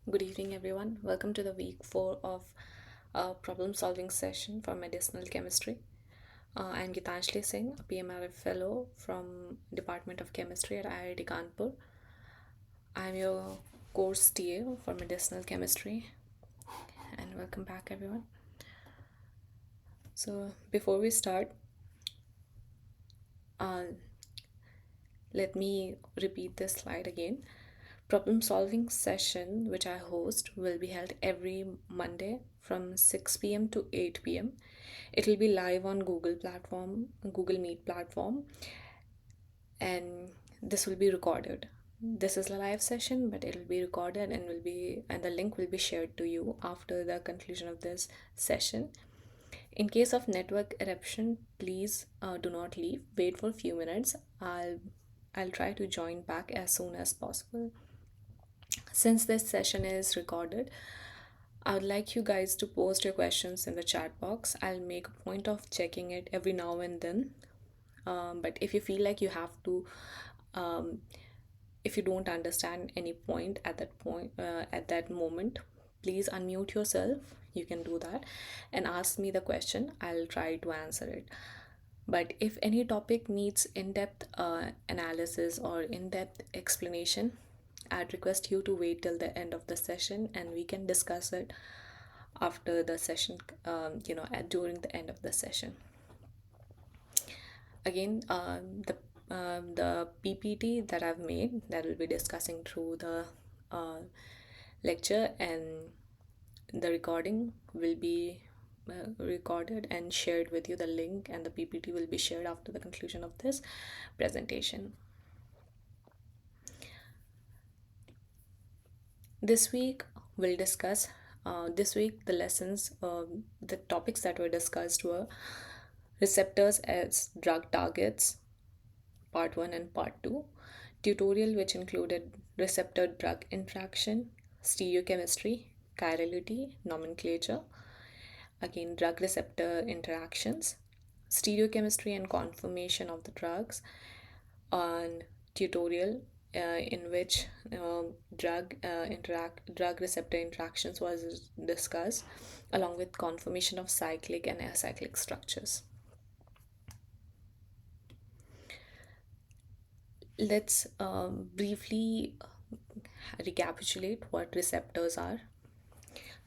Good evening, everyone. Welcome to the week 4 of problem solving session for medicinal chemistry. I'm Gitanjali Singh, a PMRF fellow from Department of Chemistry at IIT Kanpur. I'm your course TA for medicinal chemistry, and welcome back, everyone. So, before we start, uh, let me repeat this slide again. Problem solving session, which I host, will be held every Monday from 6 p.m. to 8 p.m. It will be live on Google Meet platform, and this will be recorded. This is a live session, but it will be recorded and the link will be shared to you after the conclusion of this session. In case of network eruption, please do not leave. Wait for a few minutes. I'll try to join back as soon as possible. Since this session is recorded, I would like you guys to post your questions in the chat box. I'll make a point of checking it every now and then. But if you feel like you have to, um, if you don't understand any point at that moment, please unmute yourself. You can do that and ask me the question. I'll try to answer it. But if any topic needs in-depth analysis or in-depth explanation, I'd request you to wait till the end of the session and we can discuss it after the session, during the end of the session. Again, the PPT that I've made that will be discussing through the lecture, and the recording will be recorded and shared with you. The link and the PPT will be shared after the conclusion of this presentation. This week we'll discuss the topics that were discussed were receptors as drug targets, part 1 and part 2, tutorial which included receptor drug interaction, stereochemistry, chirality, nomenclature, again drug receptor interactions, stereochemistry and conformation of the drugs, on tutorial in which drug receptor interactions was discussed, along with conformation of cyclic and acyclic structures. Let's briefly recapitulate what receptors are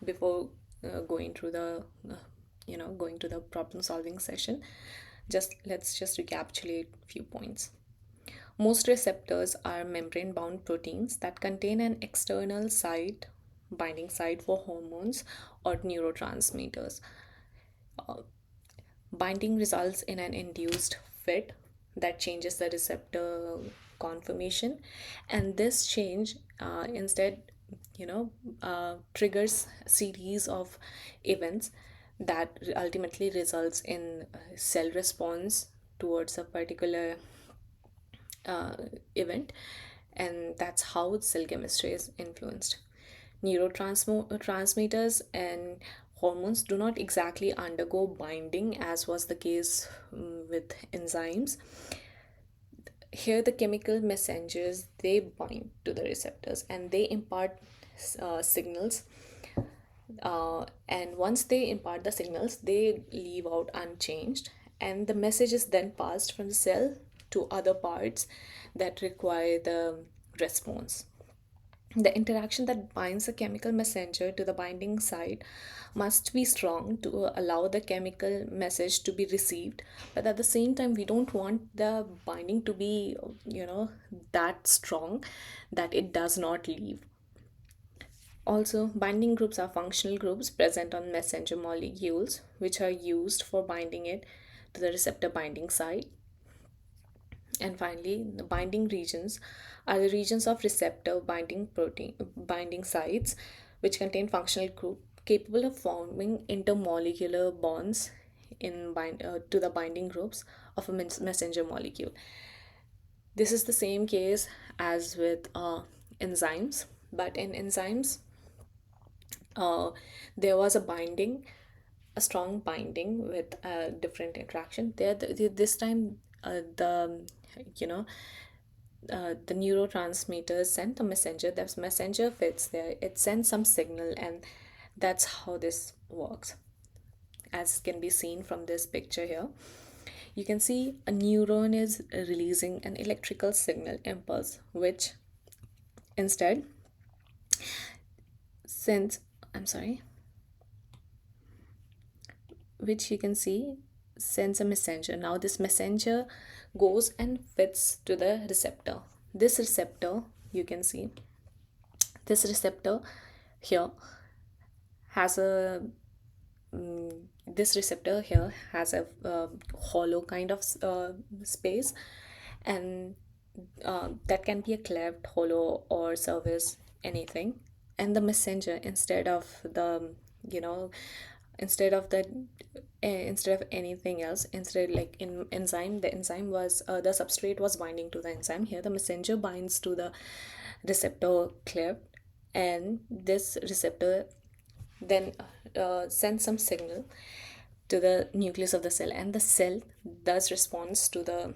before going through the going to the problem solving session. Let's just recapitulate a few points. Most receptors are membrane bound proteins that contain an external binding site for hormones or neurotransmitters. Binding results in an induced fit that changes the receptor conformation, and this change instead triggers a series of events that ultimately results in cell response towards a particular event, and that's how cell chemistry is influenced. Neurotransmitters and hormones do not exactly undergo binding as was the case with enzymes. Here the chemical messengers, they bind to the receptors and they impart signals, and once they impart the signals they leave out unchanged, and the message is then passed from the cell to other parts that require the response. The interaction that binds a chemical messenger to the binding site must be strong to allow the chemical message to be received, but at the same time we don't want the binding to be that strong that it does not leave. Also, binding groups are functional groups present on messenger molecules which are used for binding it to the receptor binding site. And finally, the binding regions are the regions of receptor binding sites which contain functional group capable of forming intermolecular bonds to the binding groups of a messenger molecule. This is the same case as with enzymes, but in enzymes, uh, there was a strong binding with a different interaction. This time, the you know the neurotransmitters send the messenger. That messenger fits there, it sends some signal, and that's how this works. As can be seen from this picture here, you can see a neuron is releasing an electrical signal impulse, which instead sends, I'm sorry, which you can see sends a messenger. Now this messenger goes and fits to the receptor. This receptor, you can see, this receptor here has a this receptor here has a hollow kind of space, and that can be a cleft, hollow, or service, anything. And the messenger, instead of the, you know, instead of the instead of anything else, instead, like in enzyme, the enzyme was the substrate was binding to the enzyme. Here the messenger binds to the receptor cleft, and this receptor then sends some signal to the nucleus of the cell, and the cell does response to the,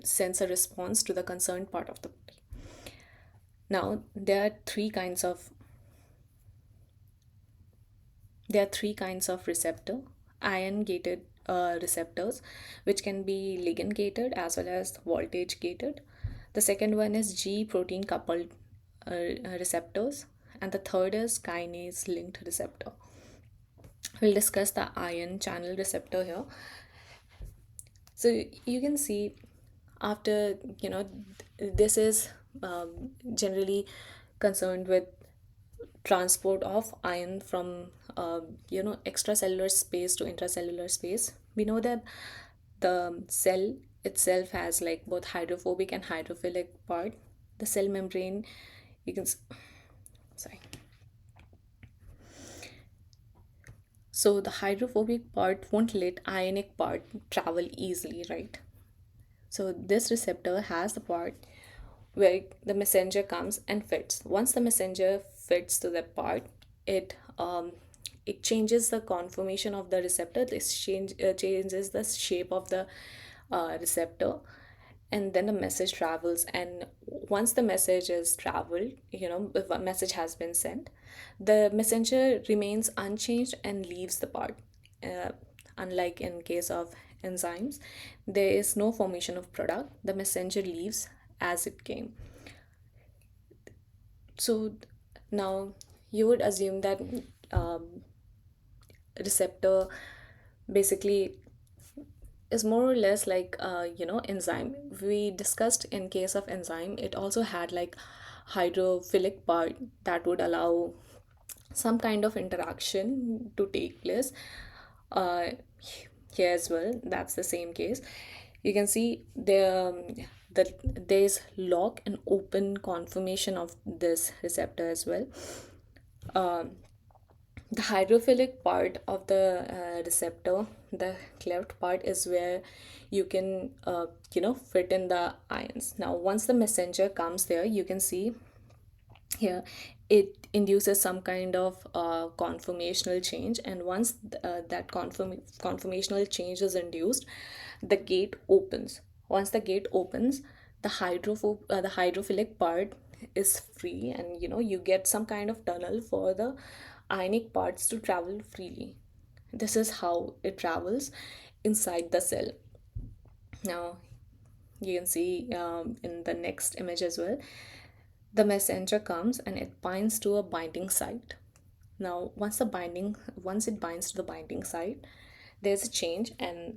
sends a response to the concerned part of the body. Now there are three kinds of receptor: ion gated receptors, which can be ligand gated as well as voltage gated. The second one is G protein coupled receptors, and the third is kinase linked receptor. We'll discuss the ion channel receptor here. So you can see, after, this is generally concerned with transport of ion from extracellular space to intracellular space. We know that the cell itself has like both hydrophobic and hydrophilic part. The cell membrane, you can sorry so the hydrophobic part won't let ionic part travel easily, right? So this receptor has the part where the messenger comes and fits. Once the messenger fits to that part, it changes the conformation of the receptor. This changes the shape of the receptor, and then the message travels. And once the message is traveled, if a message has been sent, the messenger remains unchanged and leaves the part. uh, Unlike in case of enzymes, there is no formation of product. The messenger leaves as it came. So now you would assume that um, receptor basically is more or less like enzyme. We discussed in case of enzyme, it also had like hydrophilic part that would allow some kind of interaction to take place. uh, Here as well, that's the same case. You can see there's lock and open conformation of this receptor as well. um, the hydrophilic part of the receptor, the cleft part, is where you can fit in the ions. Now once the messenger comes there, you can see here it induces some kind of conformational change, and once that conformational change is induced, the gate opens. Once the gate opens, the hydrophilic part is free, and you get some kind of tunnel for the ionic parts to travel freely. This is how it travels inside the cell. Now you can see in the next image as well, the messenger comes and it binds to a binding site. Now once it binds to the binding site, there's a change, and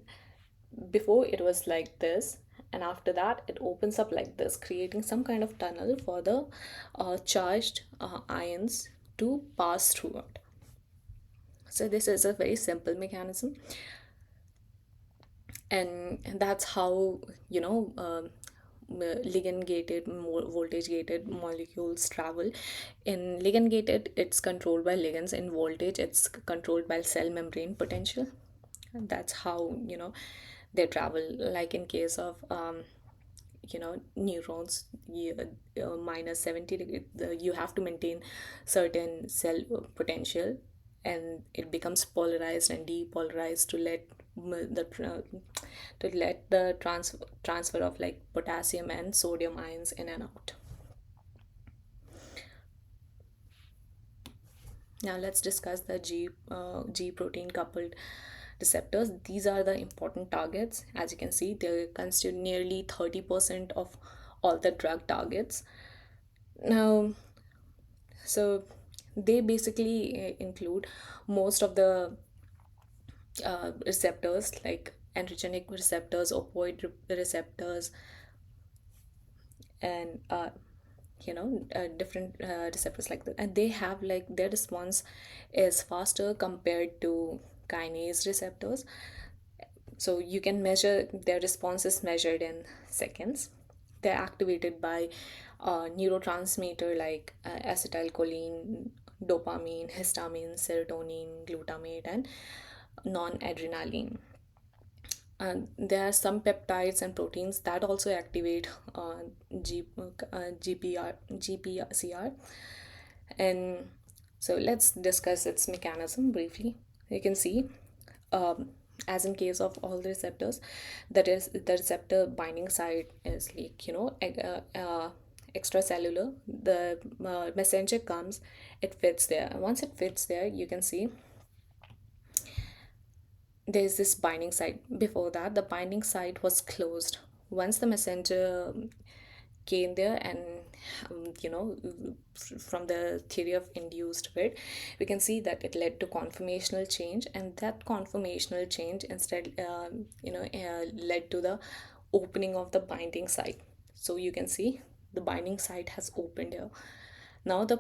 before it was like this, and after that it opens up like this, creating some kind of tunnel for the charged ions to pass through it. So this is a very simple mechanism, and that's how ligand gated, voltage gated molecules travel. In ligand gated, it's controlled by ligands. In voltage, it's controlled by cell membrane potential. And that's how they travel. Like in case of neurons, minus 70 degree, you have to maintain certain cell potential, and it becomes polarized and depolarized to let to let the transfer of like potassium and sodium ions in and out. Now let's discuss the G protein coupled receptors. These are the important targets. As you can see, they constitute nearly 30% of all the drug targets. Now, so they basically include most of the receptors like androgenic receptors, receptors, and different receptors like that, and they have like their response is faster compared to kinase receptors. So you can measure their response is measured in seconds. They're activated by neurotransmitter like acetylcholine, dopamine, histamine, serotonin, glutamate, and non-adrenaline. And there are some peptides and proteins that also activate GPCR. And so let's discuss its mechanism briefly. You can see, um, as in case of all the receptors, that is the receptor binding site is like extracellular. The messenger comes, it fits there. And once it fits there, you can see there's this binding site. Before that, the binding site was closed. Once the messenger came there, and from the theory of induced fit, we can see that it led to conformational change, and that conformational change instead led to the opening of the binding site. So you can see the binding site has opened here. Now the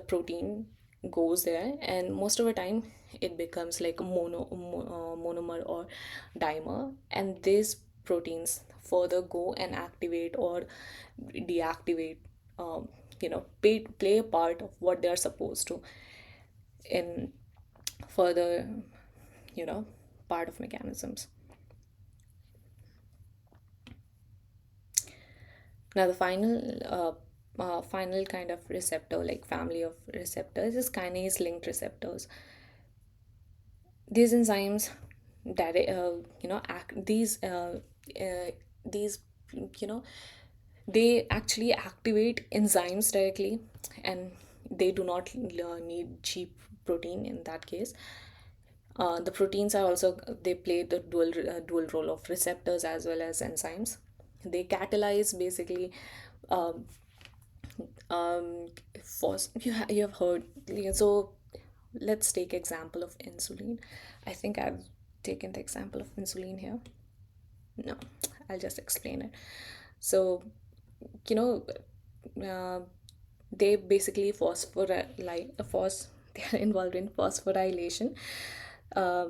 protein goes there, and most of the time it becomes like a monomer or dimer, and these proteins further go and activate or deactivate, play a part of what they are supposed to in further you know part of mechanisms. Now the final kind of receptor, like family of receptors, is kinase linked receptors. These enzymes direct act these you know they actually activate enzymes directly, and they do not need cheap protein in that case. The proteins are also, they play the dual role of receptors as well as enzymes. They catalyze basically, um, you have heard, so let's take example of insulin. I think I've taken the example of insulin here. No, I'll just explain it. So you know uh, they basically they are involved in phosphorylation. uh,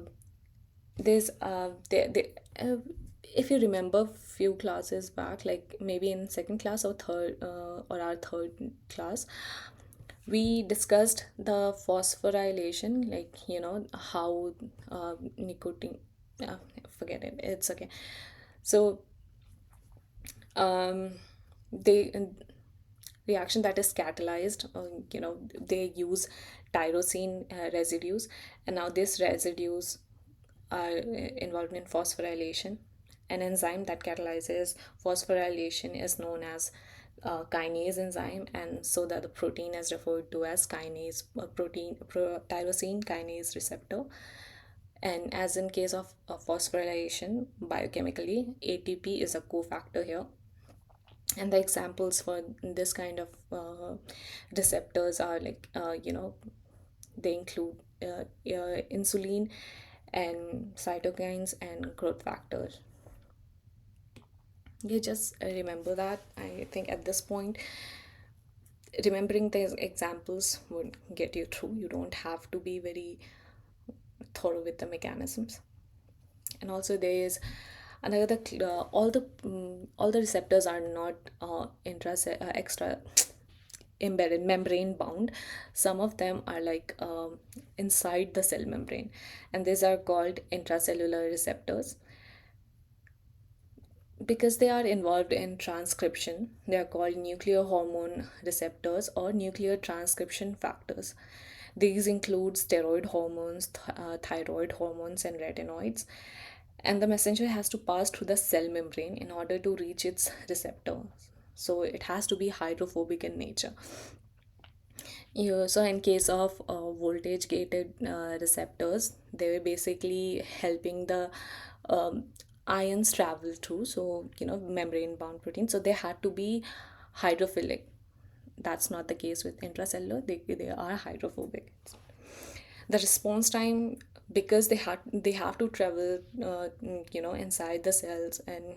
there's they If you remember few classes back, like maybe in second class or third, or our third class, we discussed the phosphorylation, like how nicotine, uh, forget it, it's okay. So um they reaction that is catalyzed, they use tyrosine residues, and now these residues are involved in phosphorylation. An enzyme that catalyzes phosphorylation is known as kinase enzyme, and so that the protein is referred to as kinase tyrosine kinase receptor. And as in case of phosphorylation, biochemically ATP is a cofactor here. And the examples for this kind of receptors are like they include insulin and cytokines and growth factors. You just remember that. I think at this point, remembering these examples would get you through. You don't have to be very thorough with the mechanisms. And also there is another all the receptors are not extra embedded membrane bound. Some of them are like inside the cell membrane, and these are called intracellular receptors. Because they are involved in transcription, they are called nuclear hormone receptors or nuclear transcription factors. These include steroid hormones, thyroid hormones, and retinoids. And the messenger has to pass through the cell membrane in order to reach its receptor. So it has to be hydrophobic in nature. Yeah, so in case of voltage gated receptors, they were basically helping the um, ions travel through, so membrane bound protein. So they had to be hydrophilic. That's not the case with intracellular. They are hydrophobic. The response time, because they have to travel inside the cells, and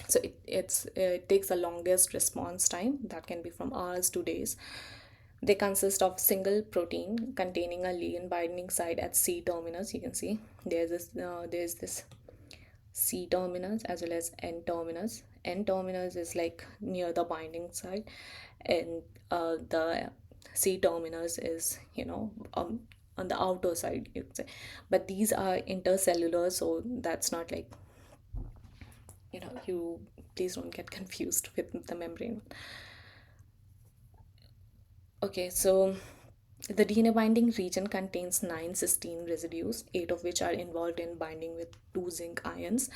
so it takes the longest response time, that can be from hours to days. They consist of single protein containing a ligand binding site at C terminus. You can see there's this C terminus as well as N terminus. N terminus is like near the binding site, and the C terminus is on the outer side, you could say. But these are intercellular, so that's not like, you please don't get confused with the membrane. Okay, so the DNA binding region contains 9 cysteine residues, 8 of which are involved in binding with 2 zinc ions.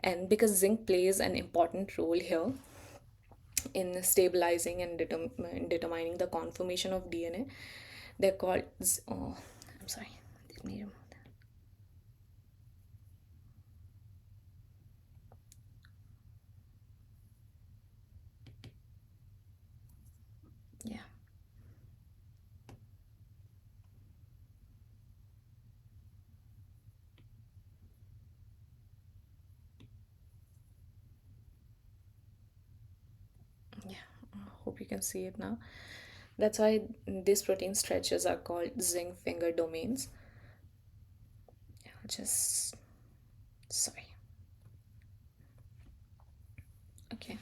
And because zinc plays an important role here in stabilizing and determining the conformation of DNA, they're called. Oh, I'm sorry. Let me remove that. Yeah. Yeah. Hope you can see it now. That's why these protein stretches are called zinc finger domains. Yeah, just sorry. Okay.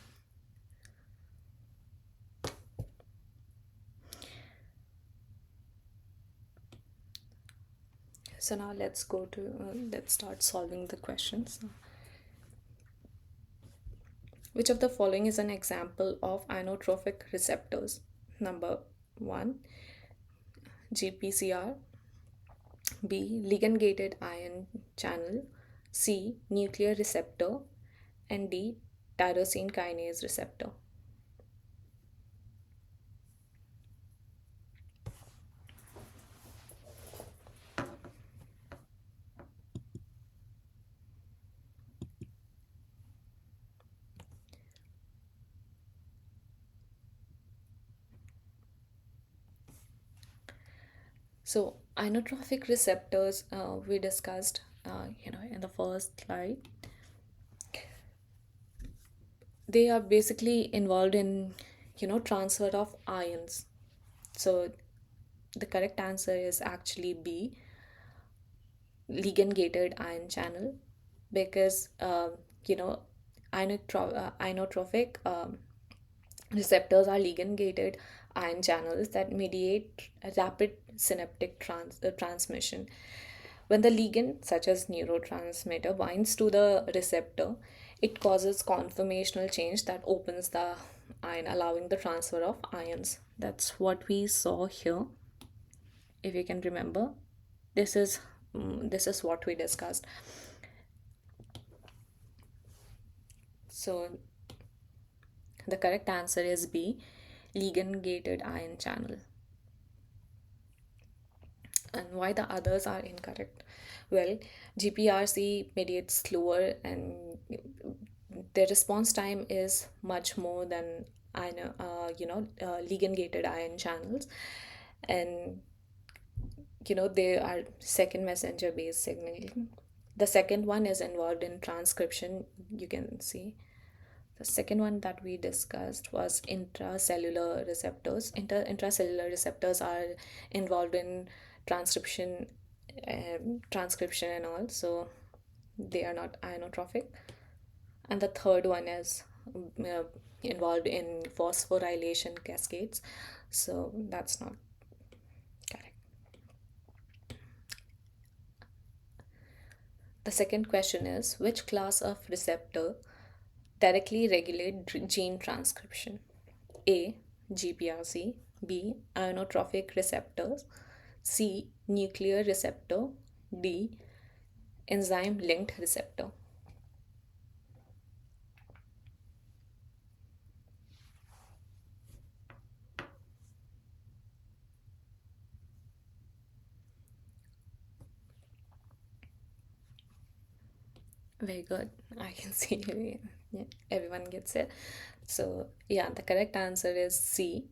So now let's start solving the questions. Which of the following is an example of ionotrophic receptors? Number one, GPCR. B, ligand gated ion channel. C, nuclear receptor. And D, tyrosine kinase receptor. So ionotrophic receptors, we discussed in the first slide. They are basically involved in transfer of ions. So the correct answer is actually B, ligand gated ion channel, because you know ionotrophic receptors are ligand gated ion channels that mediate rapid synaptic transmission. When the ligand, such as neurotransmitter, binds to the receptor, it causes conformational change that opens the ion, allowing the transfer of ions. That's what we saw here. If you can remember, this is this is what we discussed. So the correct answer is B, ligand gated ion channel. And why the others are incorrect? Well, GPRC mediates slower, and their response time is much more than ligand gated ion channels. And they are second messenger based signaling. The second one is involved in transcription. You can see the second one that we discussed was intracellular receptors. Intracellular receptors are involved in transcription, transcription and all. So they are not ionotrophic. And the third one is uh, involved in phosphorylation cascades. So that's not correct. The second question is, which class of receptor directly regulate gene transcription? A, GPRC. B, ionotrophic receptors. C. Nuclear receptor. D. Enzyme linked receptor. Very good. I can see yeah, everyone gets it. So, yeah, the correct answer is C.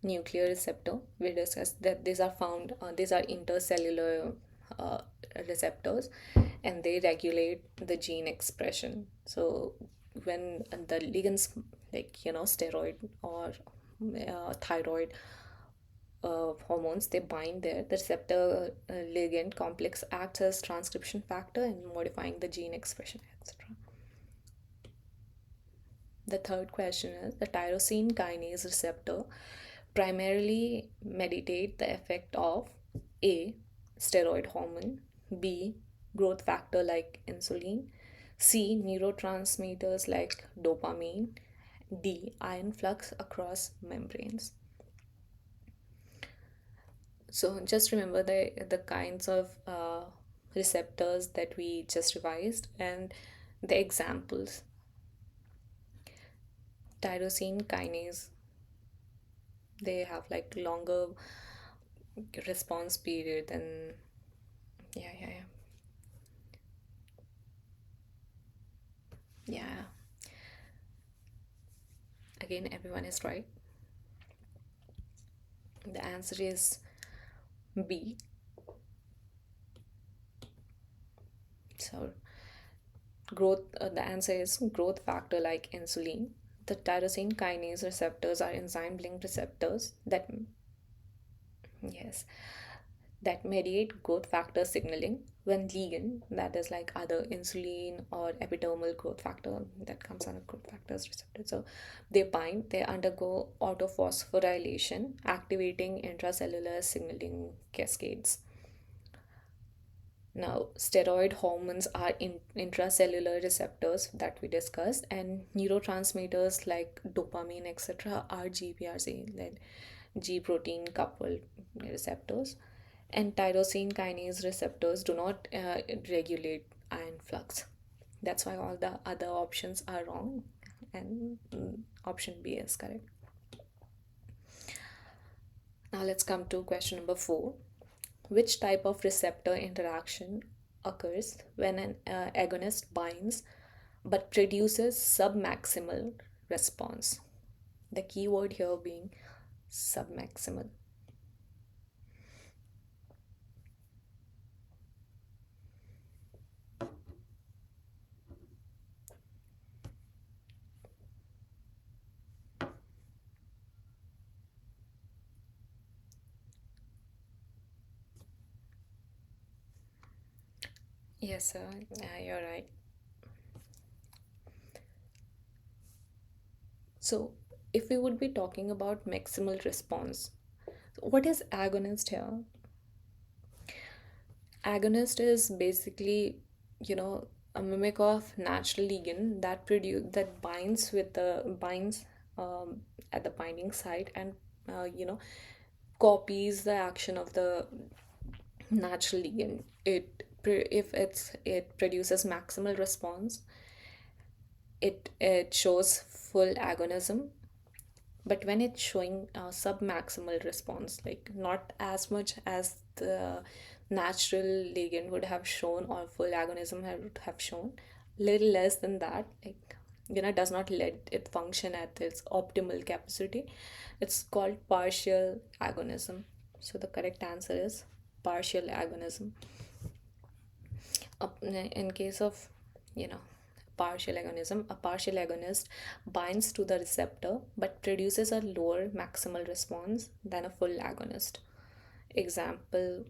Nuclear receptor. We discussed that these are found, these are intercellular uh, receptors, and they regulate the gene expression. So when the ligands, like steroid or thyroid hormones, they bind there, the receptor ligand complex acts as transcription factor in modifying the gene expression, etc. The third question is the tyrosine kinase receptor primarily mediate the effect of A. Steroid hormone, B. Growth factor like insulin, C. Neurotransmitters like dopamine, D. Ion flux across membranes. So just remember the kinds of receptors that we just revised and the examples. Tyrosine kinase, they have like longer response period than, yeah. Yeah, again, everyone is right. The answer is B. So, the answer is growth factor like insulin. The tyrosine kinase receptors are enzyme linked receptors that, yes, that mediate growth factor signaling when ligand, that is like other insulin or epidermal growth factor that comes under growth factors receptor. So they bind, they undergo autophosphorylation, activating intracellular signaling cascades. Now, steroid hormones are intracellular receptors that we discussed, and neurotransmitters like dopamine, etc., are GPRC, like G protein coupled receptors. And tyrosine kinase receptors do not regulate ion flux. That's why all the other options are wrong, and option B is correct. Now, let's come to question number 4. Which type of receptor interaction occurs when an agonist binds but produces submaximal response? The key word here being submaximal. Yes, sir. Yeah, you're right. So, if we would be talking about maximal response, what is agonist here? Agonist is basically, you know, a mimic of natural ligand that binds at the binding site and copies the action of the natural ligand. If it produces maximal response, it shows full agonism. But when it's showing submaximal response, like not as much as the natural ligand would have shown or full agonism would have shown, little less than that, like does not let it function at its optimal capacity, it's called partial agonism. So the correct answer is partial agonism. In case of you know partial agonism, a partial agonist binds to the receptor but produces a lower maximal response than a full agonist. Example,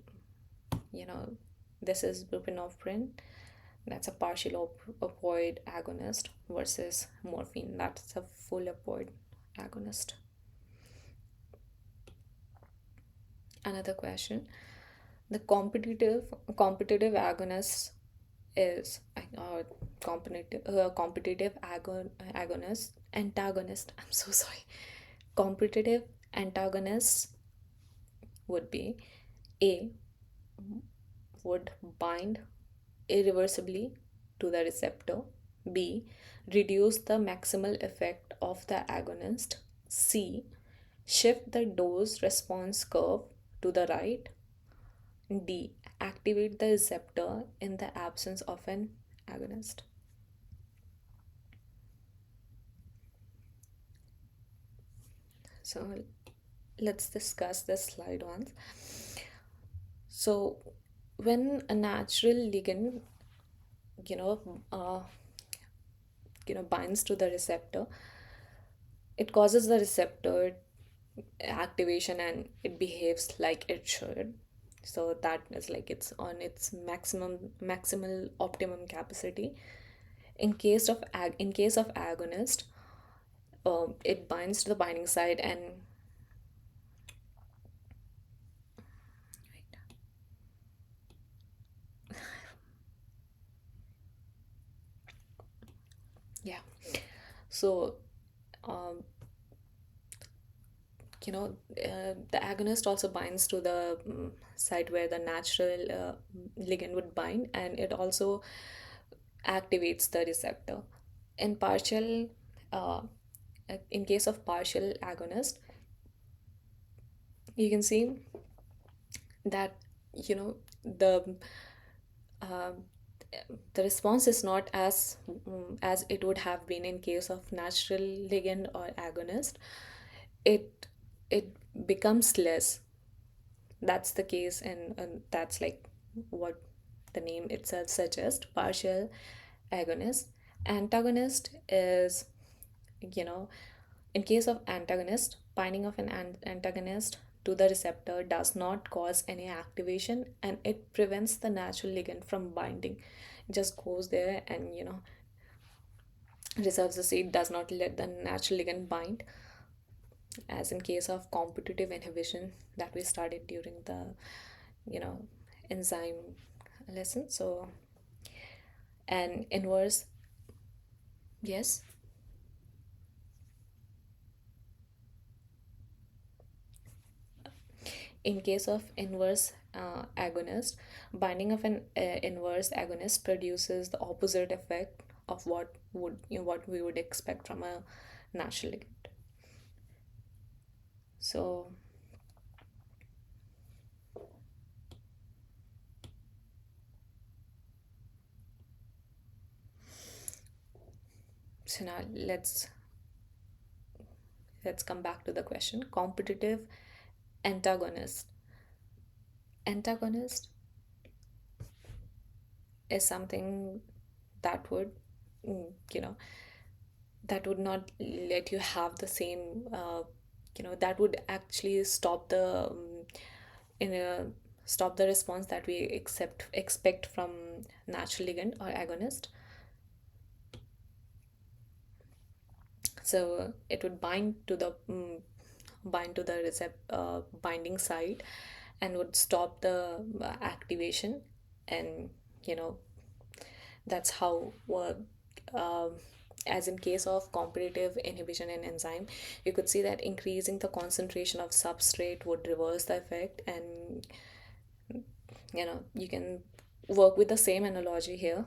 you know this is buprenorphine, that's a partial opioid agonist, versus morphine, that's a full opioid agonist. Another question: the competitive agonist is competitive antagonist, I'm so sorry. Competitive antagonists would be A would bind irreversibly to the receptor. B. Reduce the maximal effect of the agonist. C. Shift the dose response curve to the right. D. Activate the receptor in the absence of an agonist. So let's discuss this slide once. So when a natural ligand, you know, uh, binds to the receptor, it causes the receptor activation and it behaves like it should. So that is like it's on its maximal optimum capacity. In case of agonist, it binds to the binding site and yeah. So um, the agonist also binds to the site where the natural ligand would bind, and it also activates the receptor. In partial, uh, in case of partial agonist, you can see that you know the uh, the response is not as it would have been in case of natural ligand or agonist. It it becomes less. That's the case, and that's like what the name itself suggests, partial agonist. Antagonist is, you know in case of antagonist, binding of an antagonist to the receptor does not cause any activation, and it prevents the natural ligand from binding. It just goes there and reserves the seat, does not let the natural ligand bind, as in case of competitive inhibition that we studied during the you know enzyme lesson. So an inverse, yes. In case of inverse agonist, binding of an inverse agonist produces the opposite effect of what we would expect from a natural ligand. So now let's come back to the question. Competitive antagonist. Antagonist is something that would mm, you know that would not let you have the same that would actually in a stop the response that we expect from natural ligand or agonist. So it would bind to the binding site and would stop the activation. And you know that's how as in case of competitive inhibition in enzyme, you could see that increasing the concentration of substrate would reverse the effect. And you can work with the same analogy here,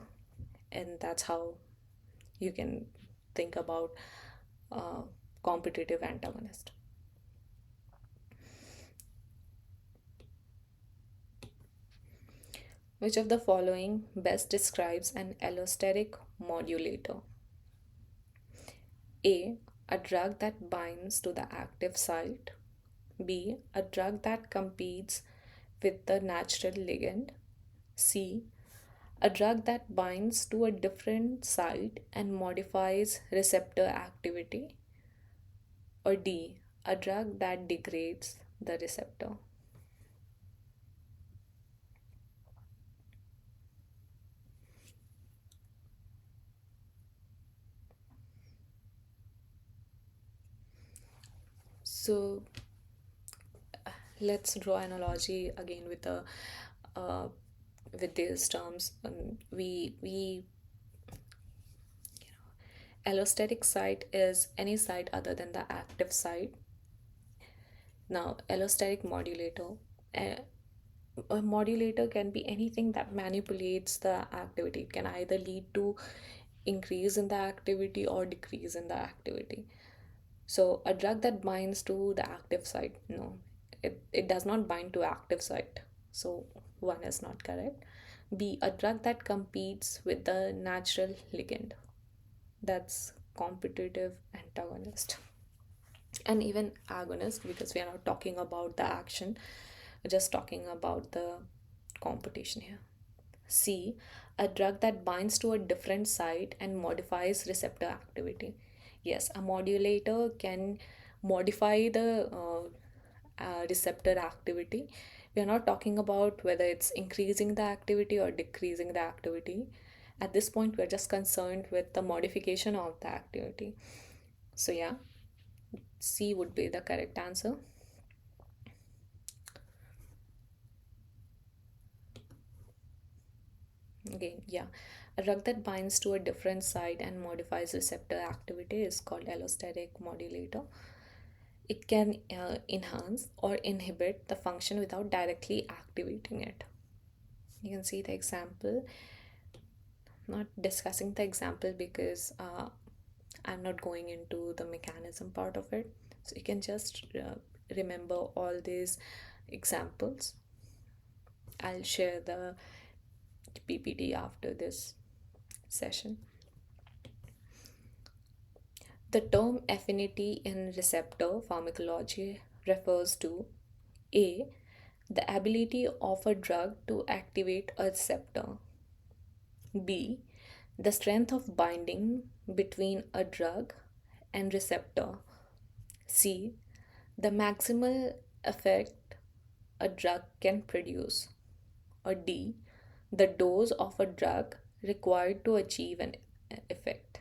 and that's how you can think about uh, competitive antagonist. Which of the following best describes an allosteric modulator? A. A drug that binds to the active site. B. A drug that competes with the natural ligand. C. A drug that binds to a different site and modifies receptor activity. Or D. A drug that degrades the receptor. So let's draw analogy again with the uh, with these terms. We Allostatic site is any site other than the active site. Now, allostatic modulator. a modulator can be anything that manipulates the activity. It can either lead to increase in the activity or decrease in the activity. So a drug that binds to the active site, no, it does not bind to active site. So one is not correct. B, a drug that competes with the natural ligand. That's competitive antagonist. And even agonist, because we are not talking about the action, we're just talking about the competition here. C, a drug that binds to a different site and modifies receptor activity. Yes, a modulator can modify the receptor activity. We are not talking about whether it's increasing the activity or decreasing the activity. At this point, we're just concerned with the modification of the activity. So, yeah, C would be the correct answer. Again, yeah, a drug that binds to a different site and modifies receptor activity is called allosteric modulator. It can enhance or inhibit the function without directly activating it. You can see the example. I'm not discussing the example because I'm not going into the mechanism part of it. So you can just remember all these examples. I'll share the PPT after this session. The term affinity in receptor pharmacology refers to A, the ability of a drug to activate a receptor, B, the strength of binding between a drug and receptor, C, the maximal effect a drug can produce, or D, the dose of a drug required to achieve an effect.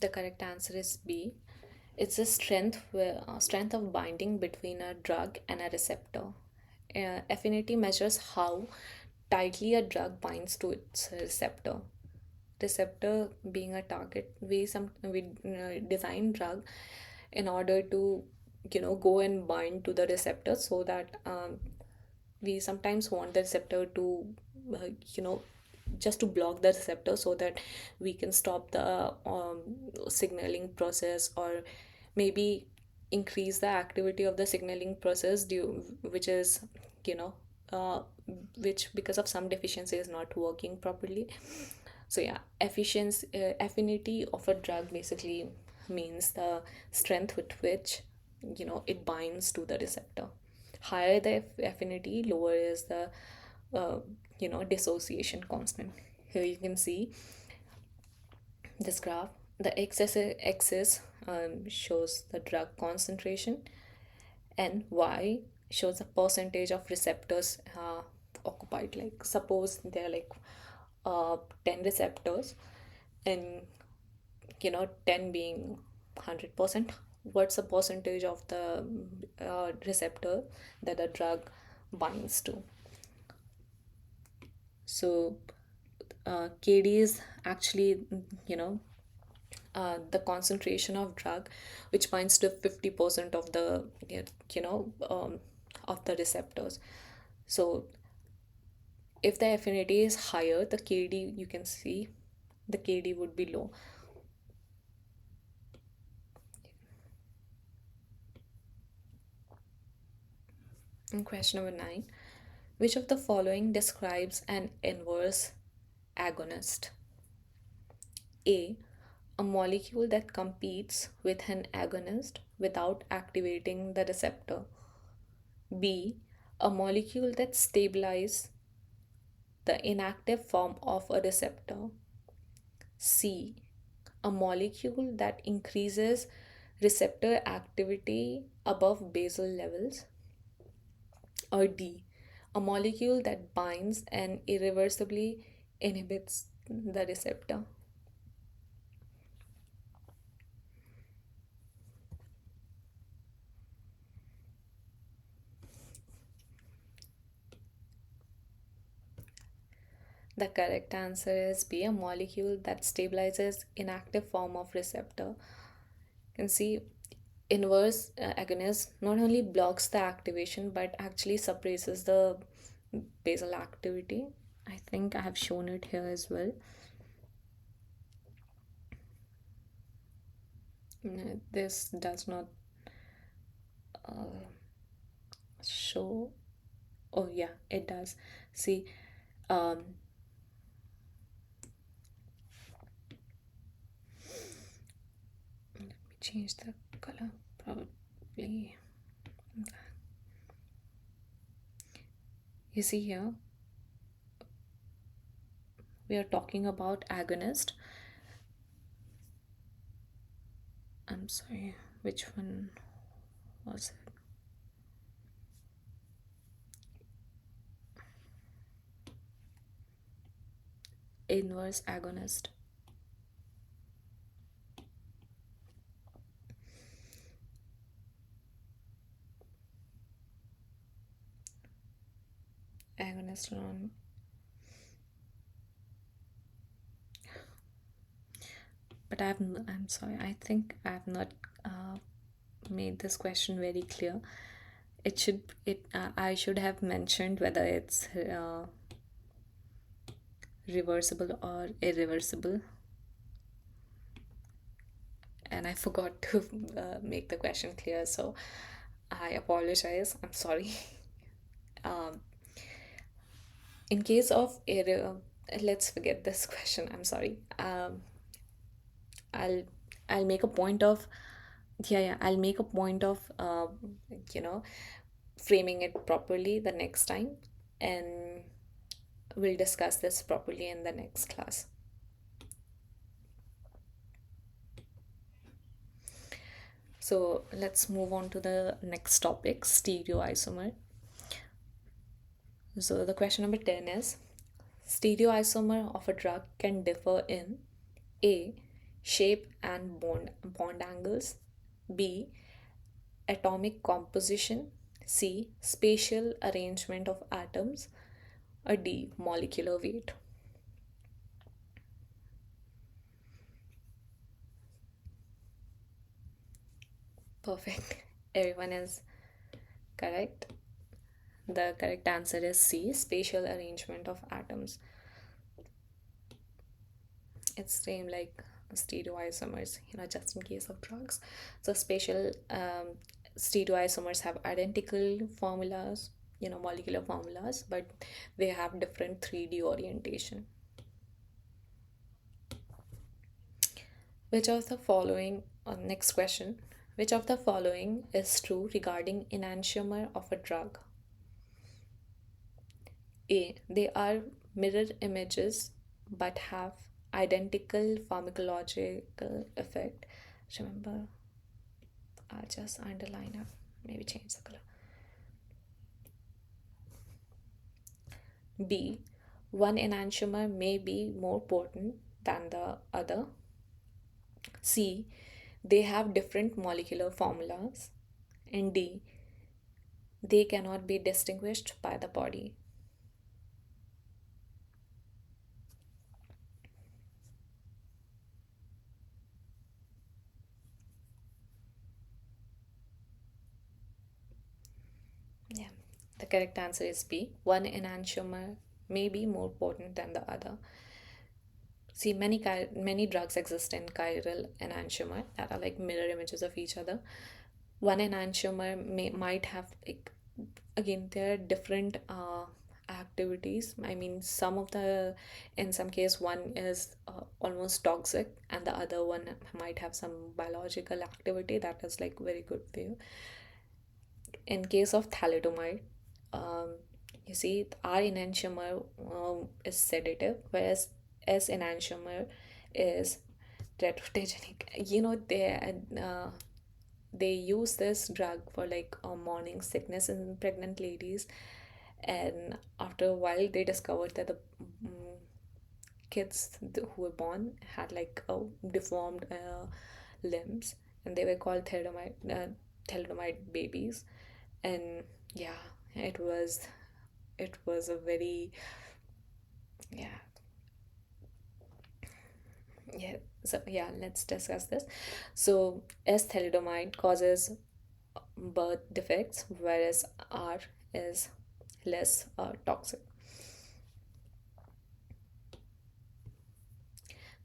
The correct answer is B. It's the strength of binding between a drug and a receptor. Affinity measures how tightly a drug binds to its receptor. Receptor being a target, we design drug in order to go and bind to the receptor, so that we sometimes want the receptor to uh, you know just to block the receptor so that we can stop the signaling process, or maybe increase the activity of the signaling process due which is you know uh, which because of some deficiency is not working properly. So yeah, affinity of a drug basically means the strength with which it binds to the receptor. Higher the affinity, lower is the uh, dissociation constant. Here you can see this graph. The x-axis shows the drug concentration, and y shows the percentage of receptors occupied. Like suppose there are like 10 receptors, and 10 being 100%, what's the percentage of the receptor that the drug binds to? So KD is actually you know the concentration of drug which binds to 50% of the of the receptors. So if the affinity is higher, the KD, you can see the KD would be low. And question number 9, which of the following describes an inverse agonist? A, a molecule that competes with an agonist without activating the receptor. B, a molecule that stabilizes the inactive form of a receptor. C, a molecule that increases receptor activity above basal levels. Or D, A molecule that binds and irreversibly inhibits the receptor. The correct answer is B, a molecule that stabilizes inactive form of receptor. You can see inverse agonist not only blocks the activation but actually suppresses the basal activity. I think I have shown it here as well. This does not uh, show. Oh yeah, it does. See, um, let me change the color probably. You see here, we are talking about agonist. I'm sorry, which one was it? Inverse agonist. Agonist on. But I'm sorry, I think I have not uh, made this question very clear. I should have mentioned whether it's reversible or irreversible, and I forgot to make the question clear, so I apologize. I'm sorry. um, in case of let's forget this question. I'm sorry. I'll I'll make a point of, yeah, I'll make a point of you know framing it properly the next time, and we'll discuss this properly in the next class. So let's move on to the next topic, stereoisomer. So the question number 10 is, stereoisomer of a drug can differ in A, shape and bond angles, B, atomic composition, C, spatial arrangement of atoms, or D, molecular weight. Perfect. Everyone is correct. The correct answer is C, spatial arrangement of atoms. It's same like stereoisomers, just in case of drugs. So spatial stereoisomers have identical formulas, molecular formulas, but they have different 3D orientation. Which of the following, next question, which of the following is true regarding enantiomer of a drug? A, they are mirror images but have identical pharmacological effect. Remember, I'll just underline up, maybe change the color. B, one enantiomer may be more potent than the other. C, they have different molecular formulas. And D, they cannot be distinguished by the body. Yeah, the correct answer is B. One enantiomer may be more potent than the other. See, many drugs exist in chiral enantiomer that are like mirror images of each other. One enantiomer might have, like, again, there are different activities. I mean, in some case, one is almost toxic, and the other one might have some biological activity that is like very good for you. In case of thalidomide, um, you see, R enantiomer is sedative, whereas S enantiomer is teratogenic. They use this drug for like morning sickness in pregnant ladies, And after a while, they discovered that the mm, kids who were born had like deformed limbs, and they were called thalidomide babies. And yeah, it was it was a very, yeah, yeah. So yeah, let's discuss this. So S thalidomide causes birth defects, whereas R is less toxic.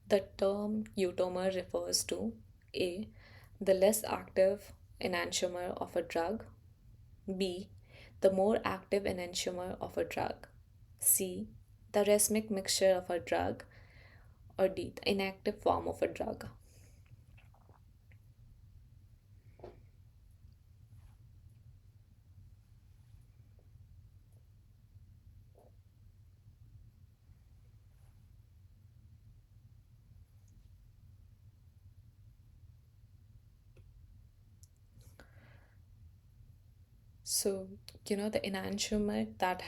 The term eutomer refers to A. The less active enantiomer of a drug, B. The more active enantiomer of a drug, C. The racemic mixture of a drug, or D. The inactive form of a drug. So, the enantiomer that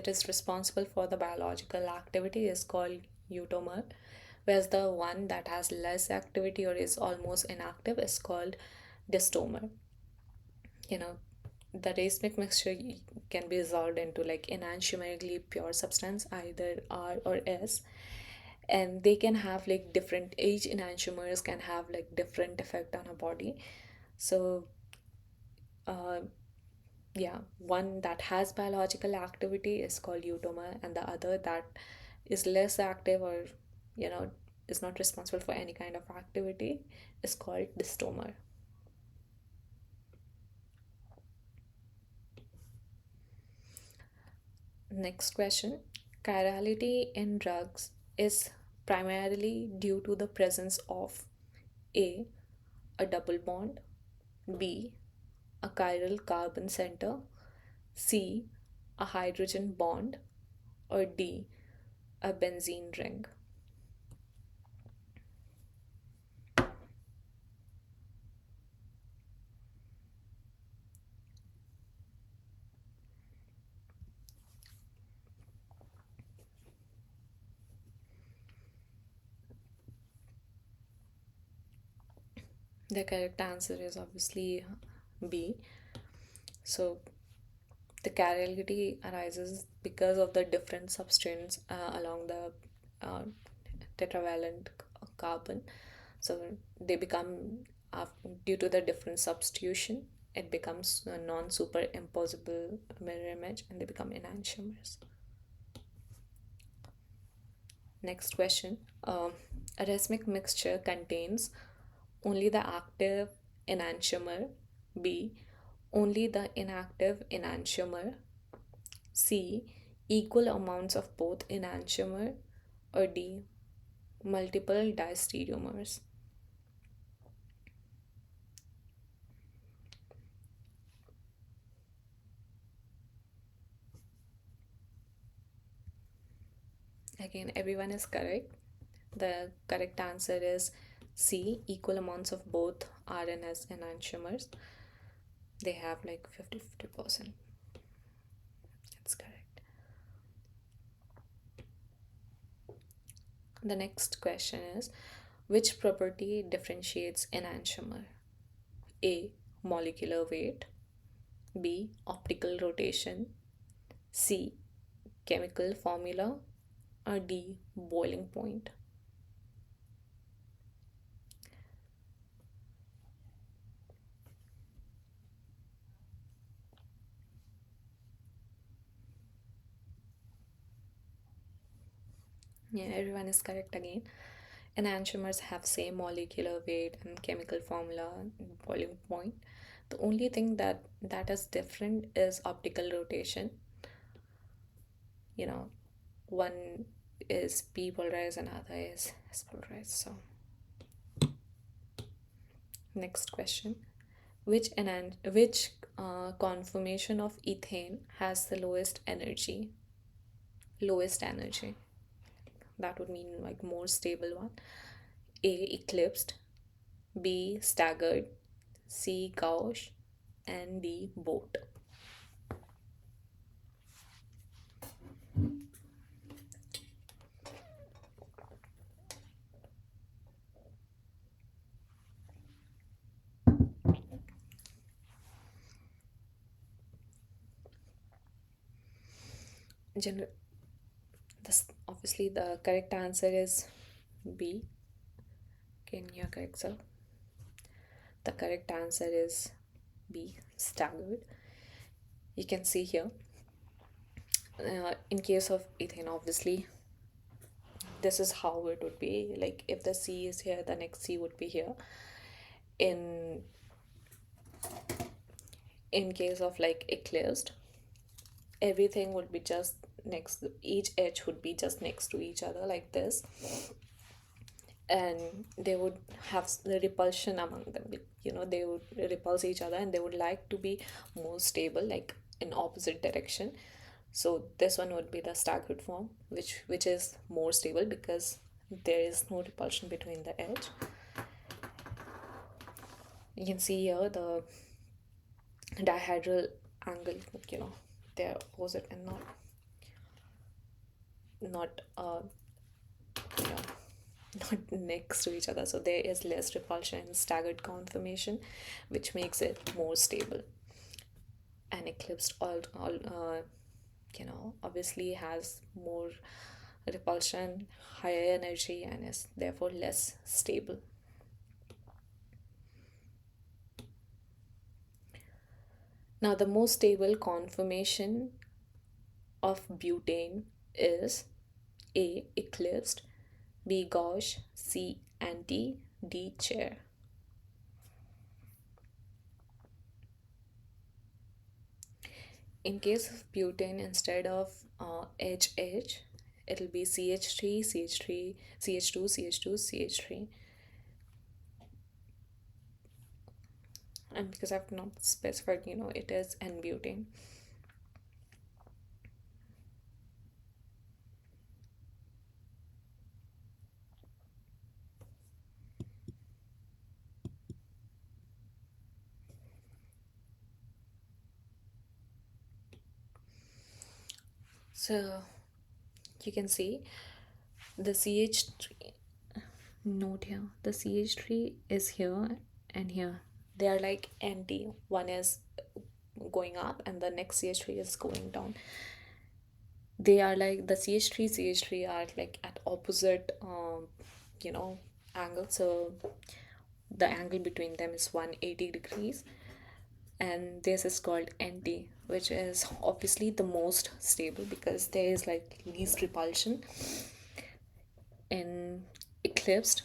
is responsible for the biological activity is called eutomer, whereas the one that has less activity or is almost inactive is called distomer. You know, the racemic mixture can be resolved into like enantiomerically pure substance, either R or S, and they can have like different, each enantiomers can have like different effect on a body. So uh, yeah, one that has biological activity is called eutomer, and the other that is less active, or you know is not responsible for any kind of activity, is called distomer. Next question. Chirality in drugs is primarily due to the presence of A. A double bond, B. A chiral carbon center, C. A hydrogen bond, or D. A benzene ring. The correct answer is obviously B. So the chirality arises because of the different substrates along the uh, tetravalent carbon. So they become, due to the different substitution, it becomes a non-superimposable mirror image, and they become enantiomers. Next question. A racemic mixture contains only the active enantiomer, B. Only the inactive enantiomer, C. Equal amounts of both enantiomer, or D. Multiple diastereomers. Again, everyone is correct. The correct answer is C. Equal amounts of both RNS enantiomers. They have like 50-50%. That's correct. The next question is, which property differentiates enantiomer? A. Molecular weight, B. Optical rotation, C. Chemical formula, or D. Boiling point. Yeah, everyone is correct again. Enantiomers have same molecular weight and chemical formula and boiling point. The only thing that is different is optical rotation. You know, one is p polarized and other is s polarized. So next question: which conformation of ethane has the lowest energy? Lowest energy. That would mean like more stable one. A. Eclipsed, B. Staggered, C. Gauche, and D. Boat. Gener- this obviously the correct answer is B. Can you correct, sir? The correct answer is B, staggered. You can see here, in case of ethane, obviously, this is how it would be. Like if the C is here, the next C would be here. In in case of like eclipsed, everything would be just next. Each edge would be just next to each other like this, and they would have the repulsion among them. They would repulse each other, and they would like to be more stable, like in opposite direction. So this one would be the staggered form, which is more stable because there is no repulsion between the edge. You can see here the dihedral angle, they're opposite and not you know not next to each other, so there is less repulsion in staggered conformation, which makes it more stable. And eclipsed all obviously has more repulsion, higher energy, and is therefore less stable. Now the most stable conformation of butane is A, eclipsed, B, gauche, C, anti, D, chair. In case of butane, instead of H, it'll be CH3, CH3, CH2, CH2, CH3. And because I've not specified, it is N-butane. So you can see the CH3, note here, the CH3 is here and here. They are like anti. One is going up and the next CH3 is going down. They are like the CH3 are like at opposite you know angles. So the angle between them is 180 degrees, and this is called NT, which is obviously the most stable because there is like least repulsion. In eclipsed,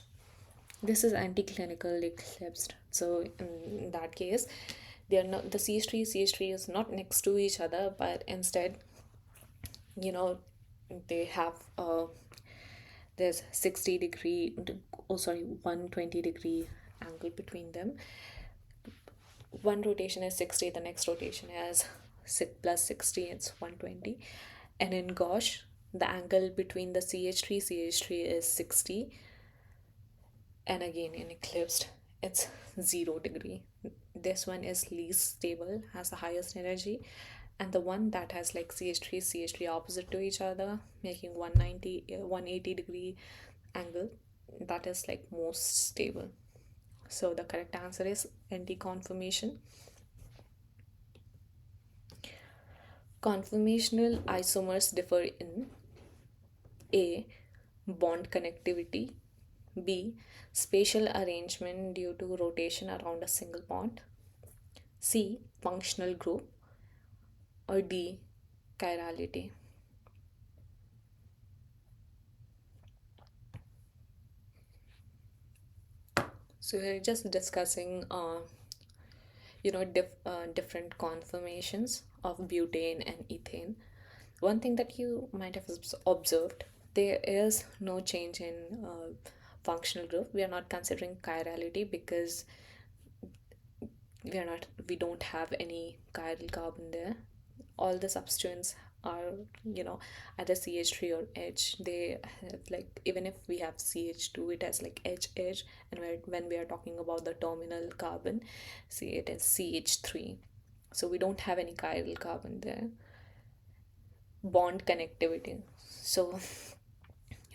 this is anticlinical eclipsed, so in that case they are not, the CH3 is not next to each other, but instead you know they have there's 60 degree, oh sorry, 120 degree angle between them. One rotation is 60, the next rotation is plus 60, it's 120. And in gauche, the angle between the CH3 is 60, and again in eclipsed it's 0 degree. This one is least stable, has the highest energy, and the one that has like CH3 opposite to each other, making 180 degree angle, that is like most stable. So the correct answer is NT conformation. Conformational isomers differ in A, bond connectivity, B, spatial arrangement due to rotation around a single bond, C, functional group, or D, chirality. So we're just discussing different conformations of butane and ethane. One thing that you might have observed, there is no change in functional group. We are not considering chirality because we don't have any chiral carbon there. All the substituents are either CH3 or H. They have like, even if we have CH2, it has like H, and when we are talking about the terminal carbon, see, it is CH3. So we don't have any chiral carbon there. Bond connectivity, so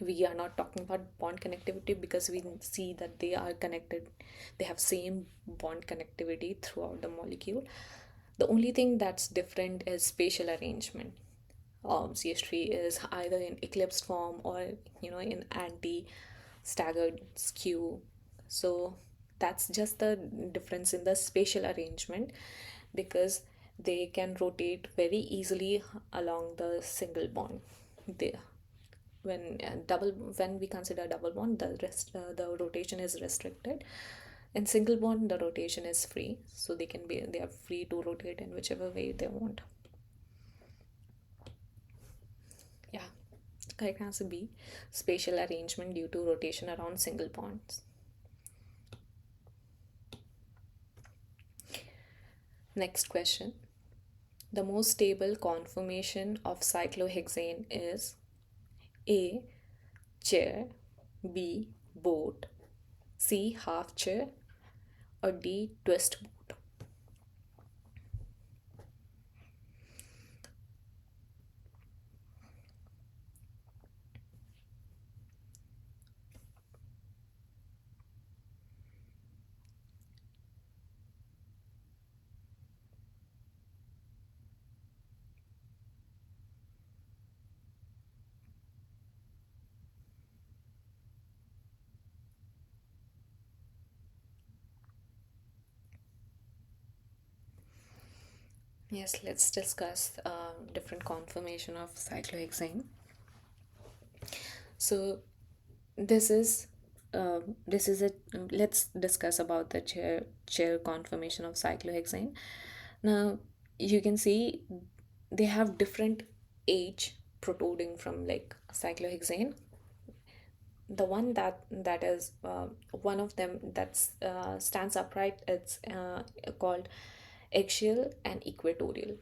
we are not talking about bond connectivity because we see that they are connected, they have same bond connectivity throughout the molecule. The only thing that's different is spatial arrangement. CH3 is either in eclipsed form or in anti staggered skew. So that's just the difference in the spatial arrangement, because they can rotate very easily along the single bond. They, when we consider double bond, the rotation is restricted. In single bond, the rotation is free, so they are free to rotate in whichever way they want. Yeah, correct answer B, spatial arrangement due to rotation around single bonds. Next question. The most stable conformation of cyclohexane is A. Chair, B. Boat, C. Half chair, or D. Twist boat. Yes, let's discuss different conformation of cyclohexane. So this is this is a let's discuss about the chair conformation of cyclohexane. Now you can see they have different age protruding from like cyclohexane. The one that is one of them that's stands upright, it's called axial and equatorial.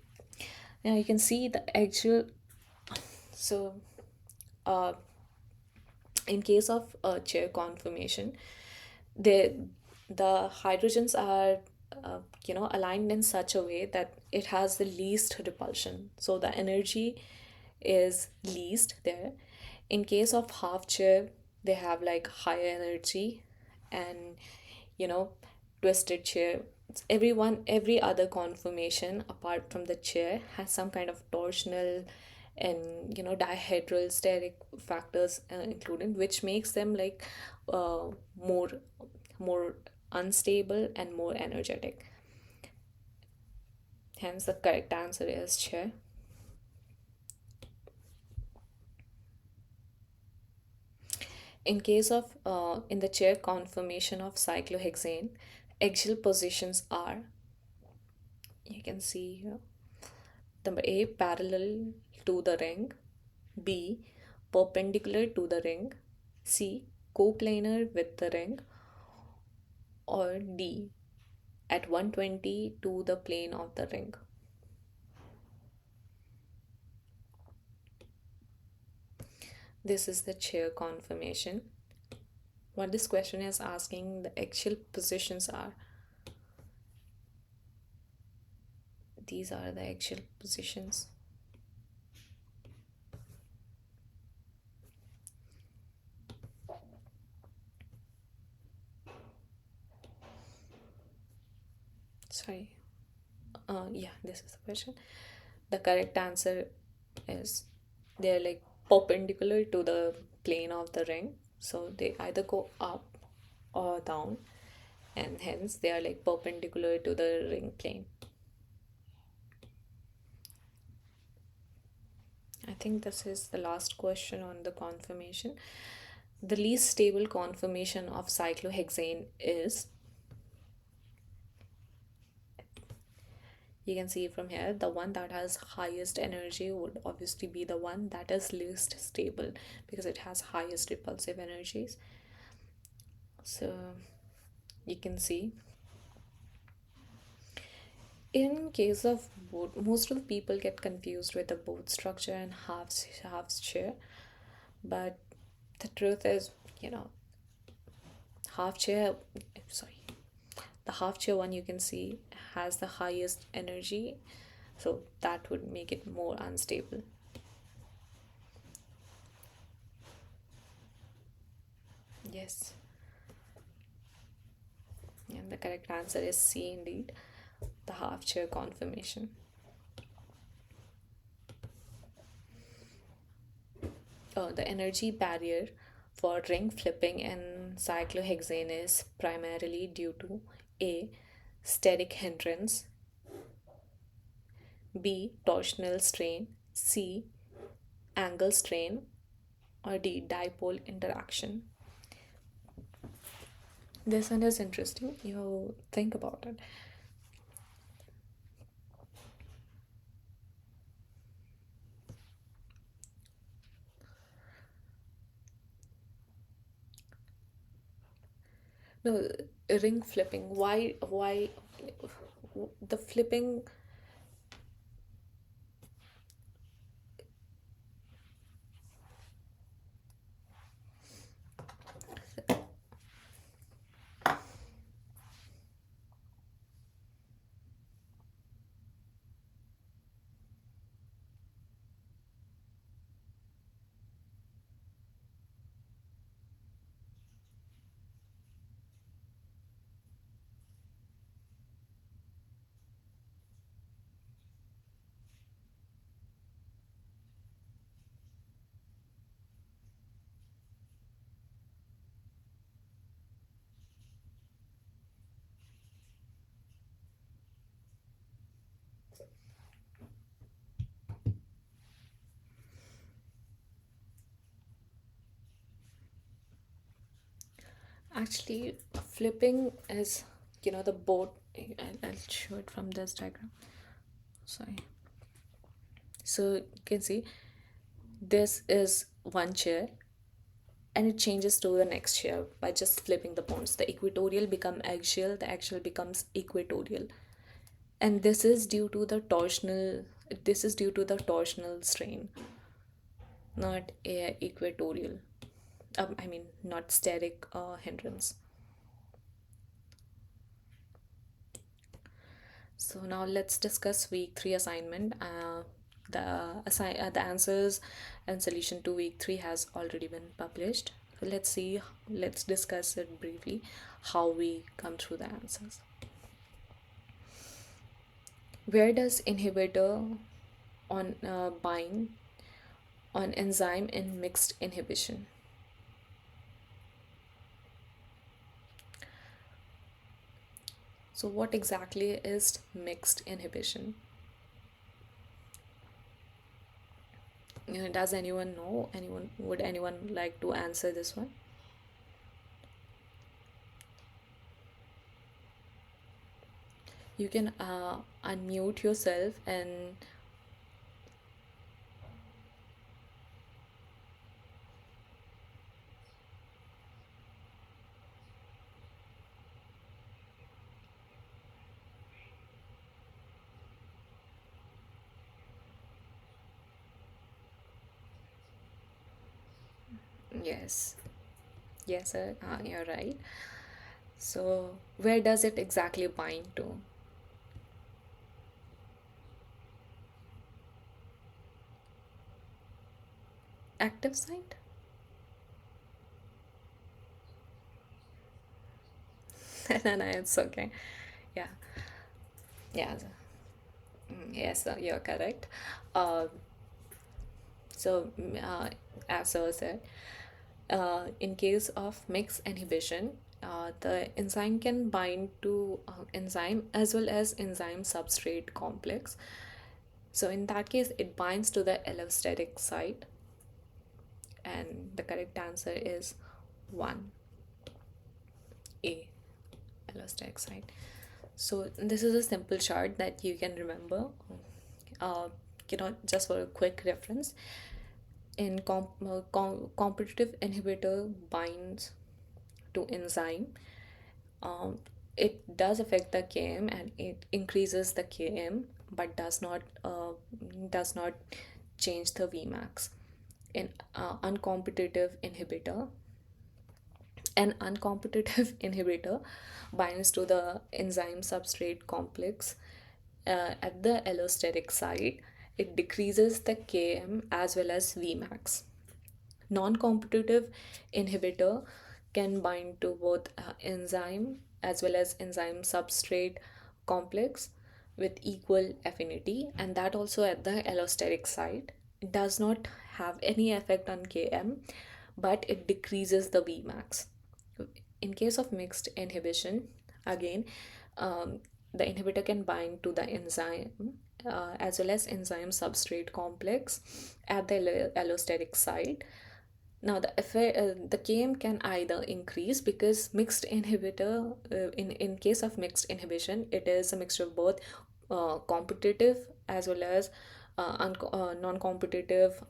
Now you can see the axial. So uh, in case of chair conformation, the the hydrogens are aligned in such a way that it has the least repulsion, so the energy is least there. In case of half chair, they have like higher energy, and you know twisted chair, every other conformation apart from the chair has some kind of torsional and dihedral steric factors included, which makes them like uh, more more unstable and more energetic. Hence the correct answer is chair. In case of in the chair conformation of cyclohexane, axial positions are, you can see here, number A, parallel to the ring, B, perpendicular to the ring, C, coplanar with the ring, or D, at 120 to the plane of the ring. This is the chair conformation. What this question is asking, the axial positions are. These are the axial positions. Sorry. Yeah, this is the question. The correct answer is they're like perpendicular to the plane of the ring. So they either go up or down, and hence they are like perpendicular to the ring plane. I think this is the last question on the conformation. The least stable conformation of cyclohexane is, you can see from here, the one that has highest energy would obviously be the one that is least stable because it has highest repulsive energies. So you can see, in case of boat, most of the people get confused with the boat structure and halves chair, but the truth is, half chair, sorry, the half chair one, you can see, has the highest energy, so that would make it more unstable. Yes, and the correct answer is C indeed, the half chair conformation. The energy barrier for ring flipping in cyclohexane is primarily due to A. Steric hindrance, B. Torsional strain, C. Angle strain, or D. Dipole interaction. This one is interesting. You think about it. No, ring flipping. Why the flipping? Actually, flipping is, the boat. I'll show it from this diagram. Sorry. So you can see this is one chair and it changes to the next chair by just flipping the points. The equatorial become axial, the axial becomes equatorial. And this is due to the torsional strain, not a equatorial. I mean, not steric hindrance. So now let's discuss week 3 assignment. The answers and solution to week 3 has already been published. So let's discuss it briefly, how we come through the answers. Where does inhibitor on bind on enzyme in mixed inhibition? So what exactly is mixed inhibition? Does anyone know? Would anyone like to answer this one? You can unmute yourself and yes, yes, sir. You're right. So where does it exactly bind to? Active site? No, no, it's okay. Yeah, yeah, yes, you're correct. Uh, as I said, in case of mixed inhibition, the enzyme can bind to enzyme as well as enzyme substrate complex. So in that case, it binds to the allostatic site, and the correct answer is 1A, allostatic site. So this is a simple chart that you can remember. Uh, just for a quick reference, in competitive inhibitor binds to enzyme, um, it does affect the Km and it increases the Km, but does not change the Vmax. In uncompetitive inhibitor, an uncompetitive inhibitor binds to the enzyme substrate complex at the allostatic site. It decreases the Km as well as Vmax. Non-competitive inhibitor can bind to both enzyme as well as enzyme substrate complex with equal affinity, and that also at the allostatic site. It does not have any effect on Km, but it decreases the Vmax. In case of mixed inhibition, again, um, the inhibitor can bind to the enzyme as well as enzyme substrate complex at the allosteric site. Now the Km can either increase, because mixed inhibitor, in case of mixed inhibition, it is a mixture of both competitive as well as non-competitive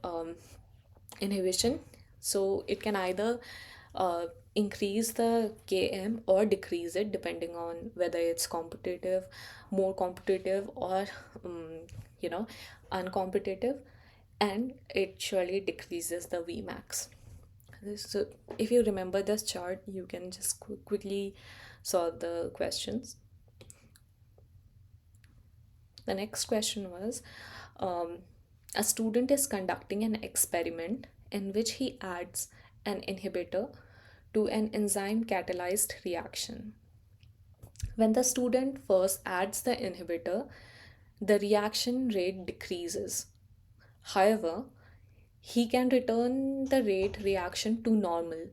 inhibition. So it can either uh, increase the Km or decrease it, depending on whether it's competitive, more competitive, or um, you know uncompetitive, and it surely decreases the Vmax. So if you remember this chart, you can just quickly solve the questions. The next question was, um, a student is conducting an experiment in which he adds an inhibitor to an enzyme catalyzed reaction. When the student first adds the inhibitor, the reaction rate decreases. However, he can return the rate reaction to normal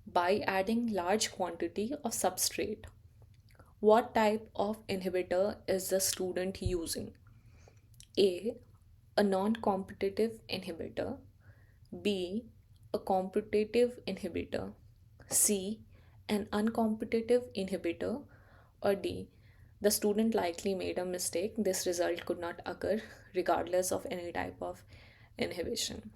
by adding large quantity of substrate. What type of inhibitor is the student using? A. A non-competitive inhibitor. B. A competitive inhibitor. C. An uncompetitive inhibitor. Or D. The student likely made a mistake. This result could not occur regardless of any type of inhibition.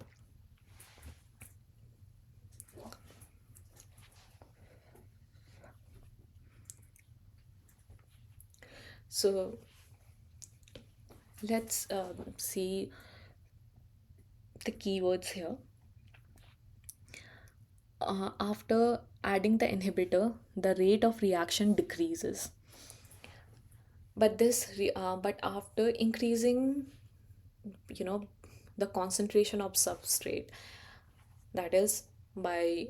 So let's see the keywords here. After adding the inhibitor, the rate of reaction decreases. But after increasing, you know, the concentration of substrate, that is by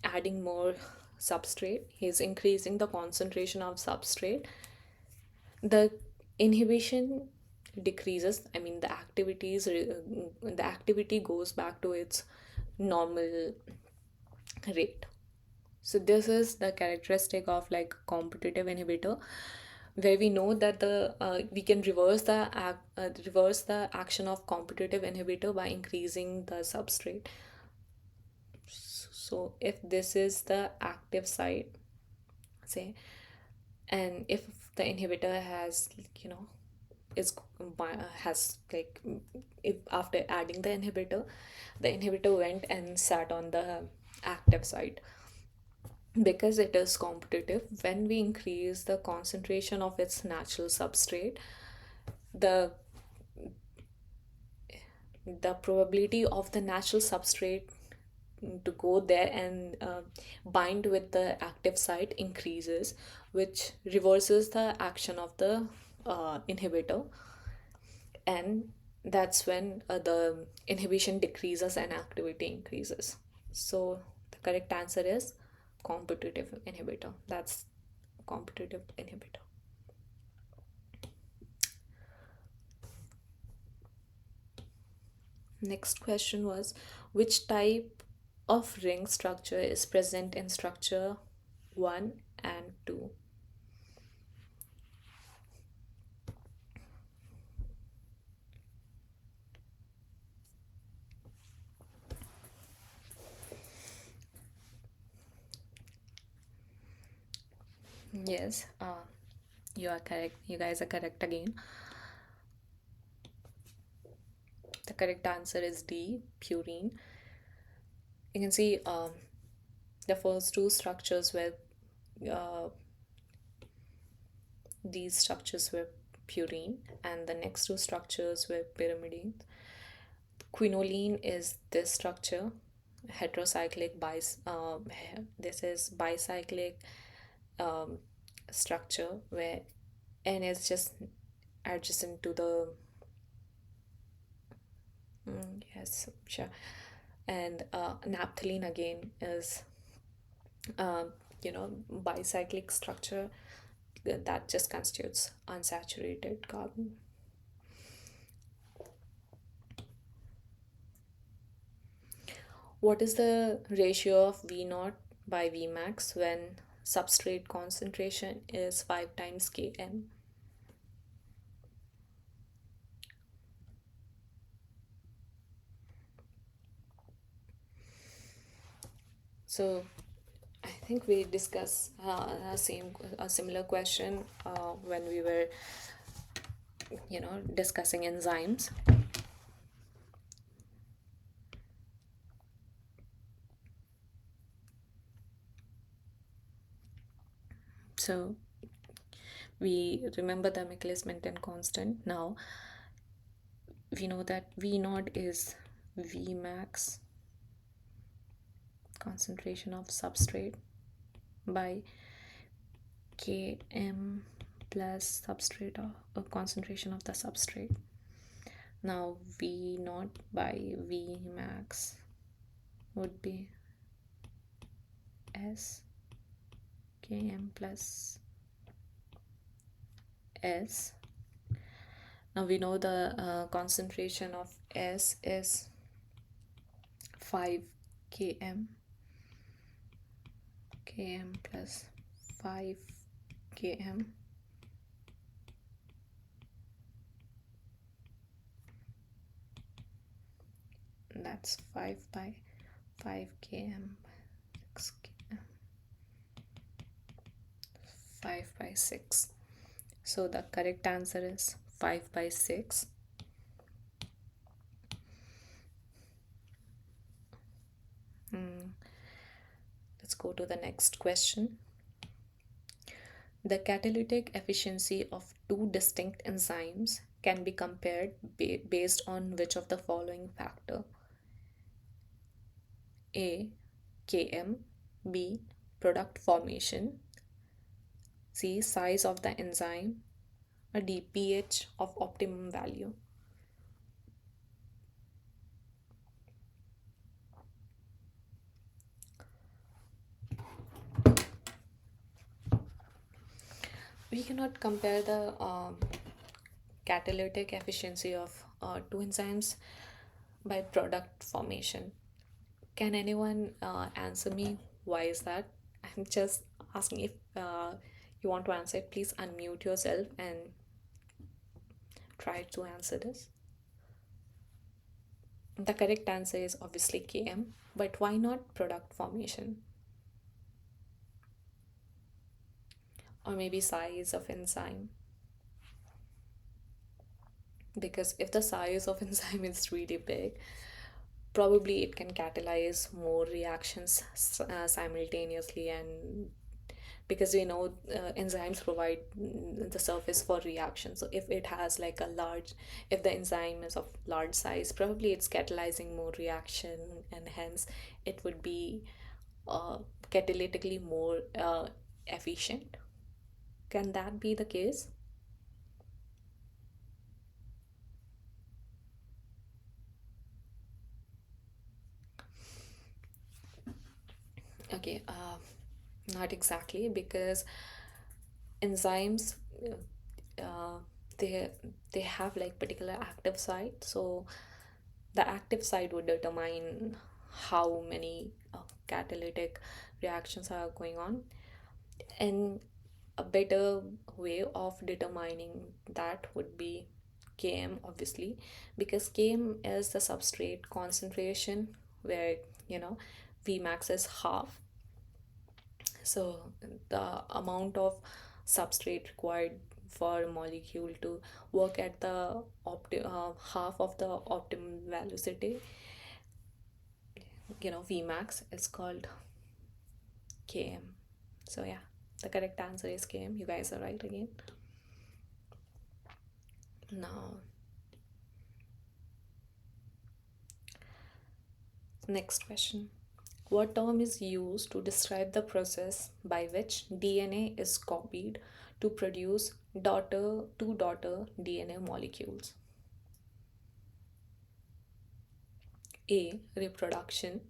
adding more substrate, he's increasing the concentration of substrate. The inhibition decreases. I mean, the activity goes back to its normal rate. So this is the characteristic of like competitive inhibitor, where we know that the we can reverse the action of competitive inhibitor by increasing the substrate. So if this is the active site, say, and if the inhibitor has, is has like, if after adding the inhibitor went and sat on the active site, because it is competitive, when we increase the concentration of its natural substrate, the probability of the natural substrate to go there and bind with the active site increases, which reverses the action of the inhibitor, and that's when the inhibition decreases and activity increases. So the correct answer is competitive inhibitor. That's competitive inhibitor. Next question was, which type of ring structure is present in structure 1 and 2? Yes, you are correct. You guys are correct again. The correct answer is D, purine. You can see the first two structures were uh, these structures were purine, and the next two structures were pyrimidine. Quinoline is this structure, heterocyclic this is bicyclic um, structure, where N is just adjacent to the yes, sure. And naphthalene again is uh, bicyclic structure that just constitutes unsaturated carbon. What is the ratio of V naught by V max when substrate concentration is 5 times Km? So I think we discussed a similar question when we were, discussing enzymes. So we remember the Michaelis-Menten constant. Now we know that V naught is V max concentration of substrate by Km plus substrate or concentration of the substrate. Now V naught by V max would be S Km plus S. Now we know the concentration of S is 5 km, km plus 5 km. That's 5 by 5 km, 6 km, 5 by 6. So the correct answer is 5 by 6. Let's go to the next question. The catalytic efficiency of two distinct enzymes can be compared based on which of the following factor? A. Km, B. Product formation, C. Size of the enzyme, or D. pH of optimum value. We cannot compare the catalytic efficiency of two enzymes by product formation. Can anyone answer me why is that? I'm just asking. If you want to answer it, please unmute yourself and try to answer this. The correct answer is obviously Km, but why not product formation? Or maybe size of enzyme? Because if the size of enzyme is really big, probably it can catalyze more reactions simultaneously, and because we know enzymes provide the surface for reaction. So if it has like a large, if the enzyme is of large size, probably it's catalyzing more reaction, and hence it would be uh, catalytically more efficient. Can that be the case? Okay, not exactly, because enzymes uh, they they have like particular active site. So the active site would determine how many catalytic reactions are going on. And a better way of determining that would be Km, obviously, because Km is the substrate concentration, where Vmax is half. So the amount of substrate required for a molecule to work at the half of the optimum velocity, Vmax, is called Km. So yeah, the correct answer is Km. You guys are right again. Now, next question. What term is used to describe the process by which DNA is copied to produce two daughter DNA molecules? A. Reproduction,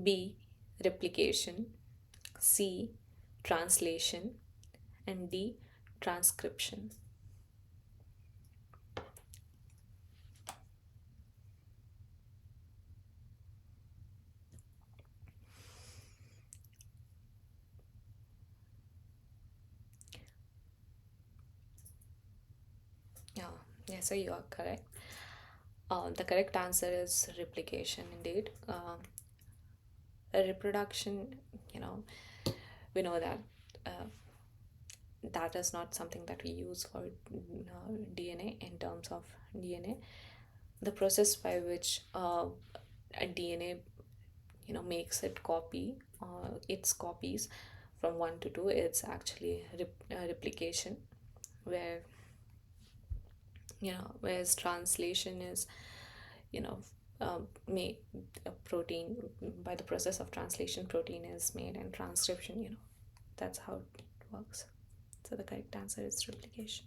B. Replication, C. Translation, and D. Transcription. Yeah, yeah, so you are correct. The correct answer is replication, indeed. Reproduction, you know, we know that uh, that is not something that we use for DNA in terms of DNA. The process by which a DNA, makes its copies from one to two, it's actually replication, where whereas translation is, you know make a protein. By the process of translation, protein is made, and transcription, that's how it works. So the correct answer is replication.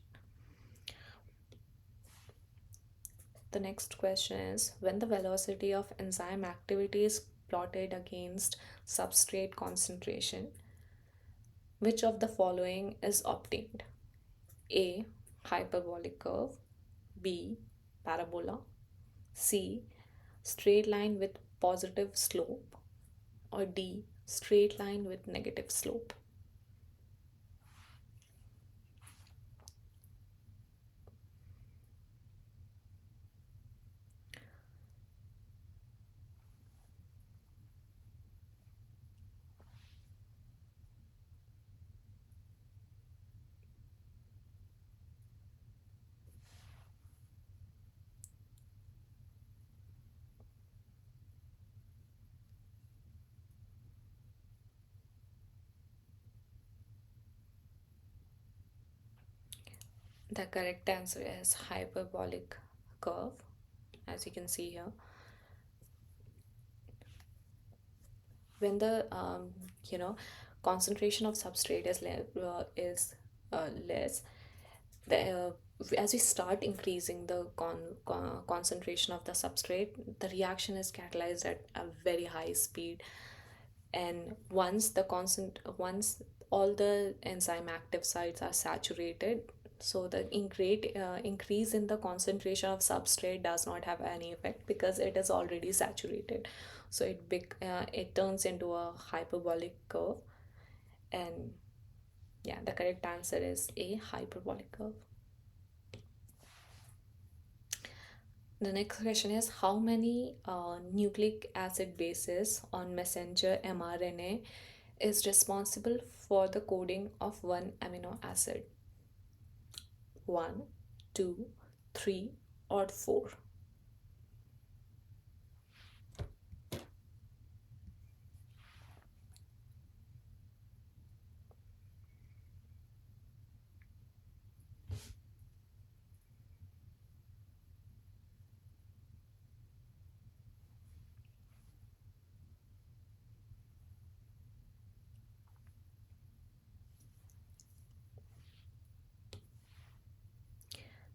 The next question is, when the velocity of enzyme activity is plotted against substrate concentration, which of the following is obtained? A. Hyperbolic curve. B. Parabola. C. Straight line with positive slope. Or D. Straight line with negative slope. The correct answer is hyperbolic curve. As you can see here, when the concentration of substrate is less, the as we start increasing the concentration of the substrate, the reaction is catalyzed at a very high speed. And once all the enzyme active sites are saturated, so the increase in the concentration of substrate does not have any effect because it is already saturated. So it turns into a hyperbolic curve. And yeah, the correct answer is A, hyperbolic curve. The next question is, how many nucleic acid bases on messenger mRNA is responsible for the coding of one amino acid? One, two, three, or four?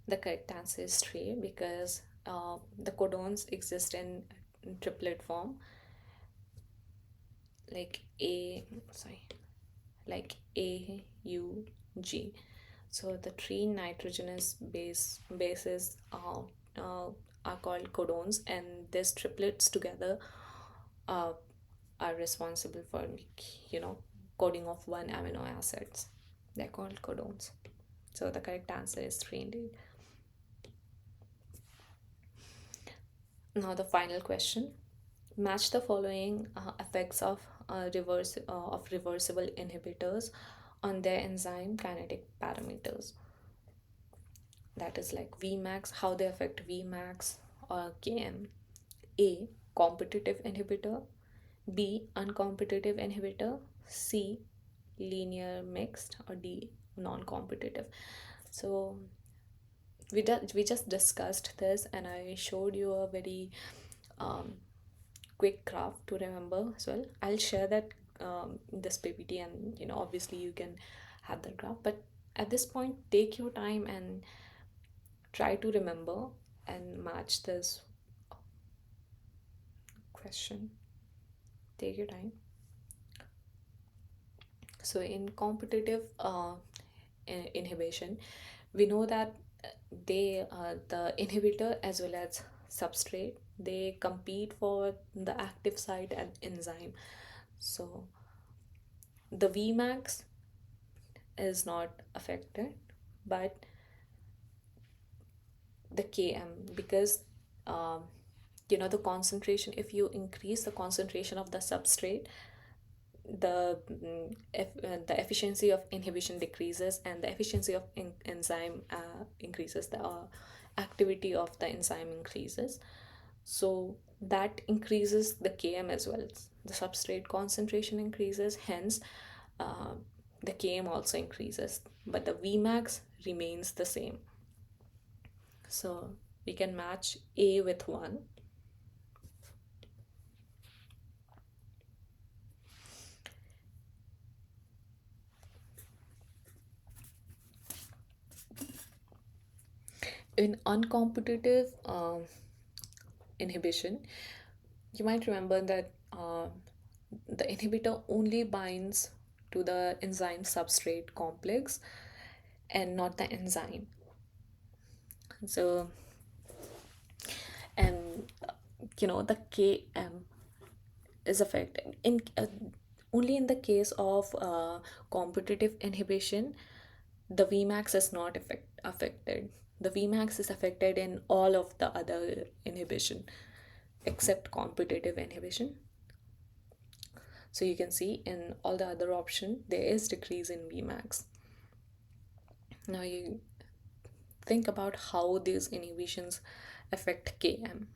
The correct answer is three, because the codons exist in triplet form, like A, sorry, like AUG. So the three nitrogenous bases are called codons, and these triplets together uh, are responsible for, coding of one amino acids. They're called codons. So the correct answer is three, indeed. Now the final question: match the following effects of reversible inhibitors on their enzyme kinetic parameters. That is like Vmax, how they affect Vmax or Km. A. Competitive inhibitor. B. Uncompetitive inhibitor. C. Linear mixed. Or D. Non-competitive. So we just discussed this, and I showed you a very um, quick graph to remember as well. I'll share that this PPT, and obviously you can have the graph. But at this point, take your time and try to remember and match this question. Take your time. So in competitive inhibition, we know that the inhibitor as well as substrate, they compete for the active site and enzyme. So the Vmax is not affected, but the Km, because um, the concentration, if you increase the concentration of the substrate, the efficiency of inhibition decreases, and the efficiency of enzyme increases, the activity of the enzyme increases. So that increases the Km as well. The substrate concentration increases, hence uh, the Km also increases, but the Vmax remains the same. So we can match A with 1. In uncompetitive inhibition, you might remember that the inhibitor only binds to the enzyme substrate complex and not the enzyme. So, and the Km is affected in only in the case of competitive inhibition. The Vmax is not affected. The Vmax is affected in all of the other inhibition except competitive inhibition. So you can see in all the other option there is decrease in Vmax. Now you think about how these inhibitions affect Km.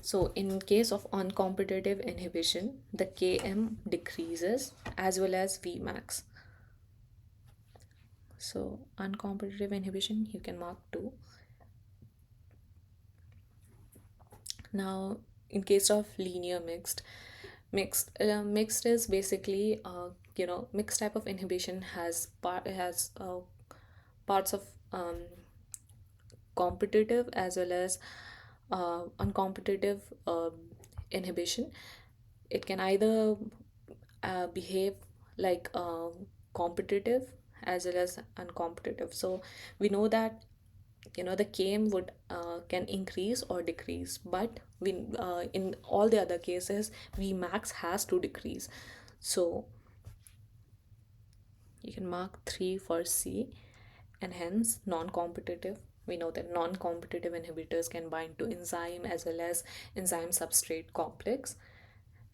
So in case of uncompetitive inhibition, the Km decreases as well as Vmax. So uncompetitive inhibition, you can mark 2. Now in case of linear mixed is basically mixed type of inhibition has parts of competitive as well as uncompetitive inhibition. It can either behave like competitive as well as uncompetitive. So we know that the Km would can increase or decrease, but we in all the other cases Vmax has to decrease. So you can mark 3 for C, and hence non-competitive. We know that non-competitive inhibitors can bind to enzyme as well as enzyme substrate complex,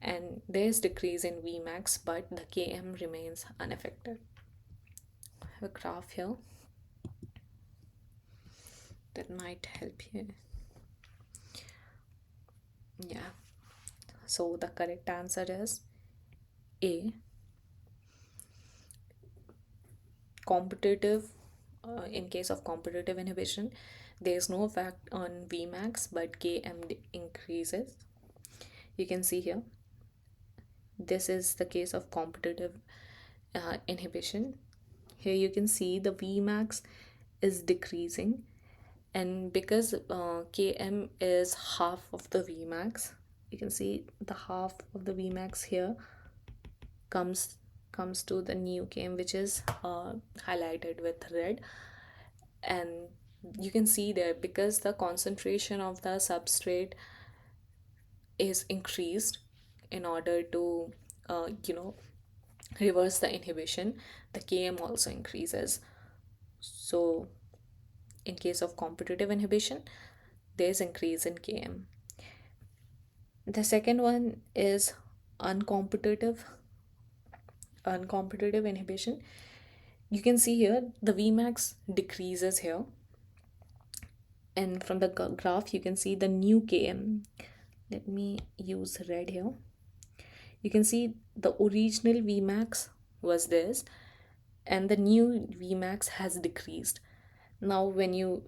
and there is decrease in Vmax, but the Km remains unaffected. I have a graph here that might help you. Yeah. So the correct answer is A. Competitive. In case of competitive inhibition, there is no effect on Vmax, but Km increases. You can see here. This is the case of competitive inhibition. Here you can see the Vmax is decreasing, and because Km is half of the Vmax, you can see the half of the Vmax here comes to the new Km, which is highlighted with red. And you can see there, because the concentration of the substrate is increased in order to reverse the inhibition, the Km also increases. So in case of competitive inhibition, there's increase in Km. The second one is uncompetitive uncompetitive inhibition. You can see here the Vmax decreases here, and from the graph you can see the new Km. Let me use red here. You can see the original Vmax was this, and the new Vmax has decreased. Now when you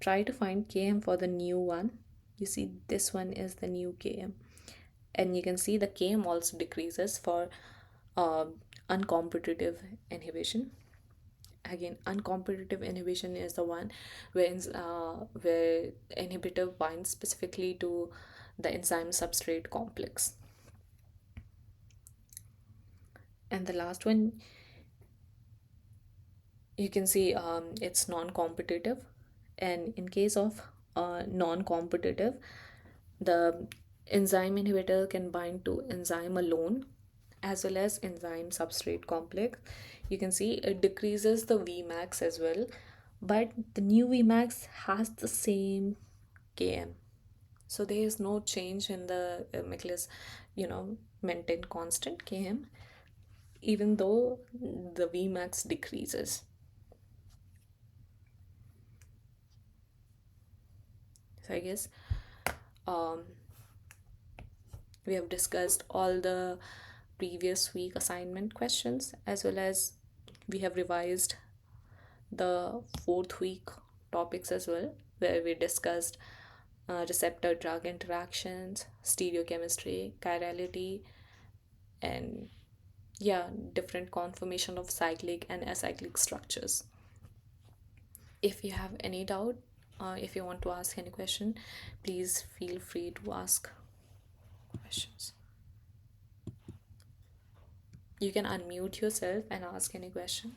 try to find Km for the new one, you see this one is the new Km, and you can see the Km also decreases for uh, uncompetitive inhibition. Again, uncompetitive inhibition is the one where inhibitor binds specifically to the enzyme substrate complex. And the last one, you can see it's non-competitive. And in case of non-competitive, the Enzyme inhibitor can bind to enzyme alone as well as enzyme substrate complex. You can see it decreases the Vmax as well, but the new Vmax has the same Km. So there is no change in the Michaelis, maintain constant Km, even though the Vmax decreases. So I guess um, we have discussed all the previous week assignment questions, as well as we have revised the fourth week topics as well, where we discussed receptor drug interactions, stereochemistry, chirality, and yeah, different conformation of cyclic and acyclic structures. If you have any doubt, if you want to ask any question, please feel free to ask questions. You can unmute yourself and ask any question.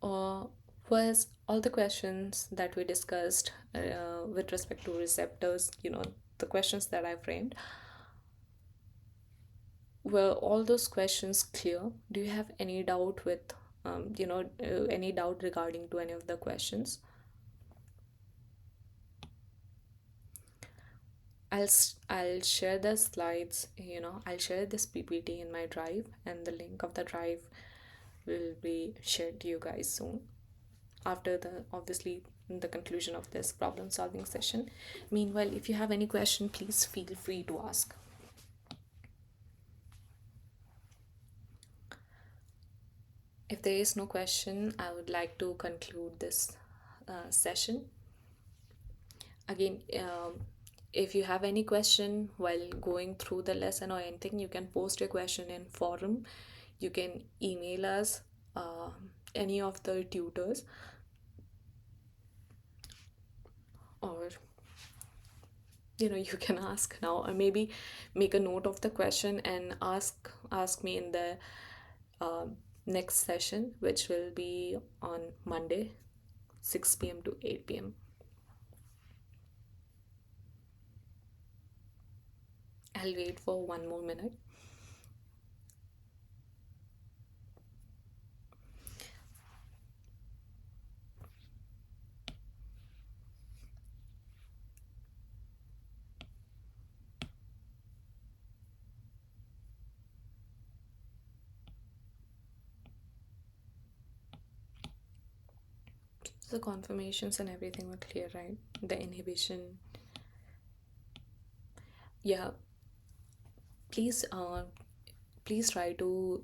uh, was all the questions that we discussed with respect to receptors, the questions that I framed, were all those questions clear? Do you have any doubt with, any doubt regarding to any of the questions? I'll share the slides, I'll share this PPT in my drive, and the link of the drive will be shared to you guys soon, after the obviously the conclusion of this problem solving session. Meanwhile, if you have any question, please feel free to ask. If there is no question, I would like to conclude this session. Again, if you have any question while going through the lesson or anything, you can post your question in forum. You can email us, any of the tutors, or you can ask now, or maybe make a note of the question and ask me in the uh, next session, which will be on Monday, 6 p.m. to 8 p.m. I'll wait for one more minute. The confirmations and everything were clear, right? The inhibition. Yeah, please please try to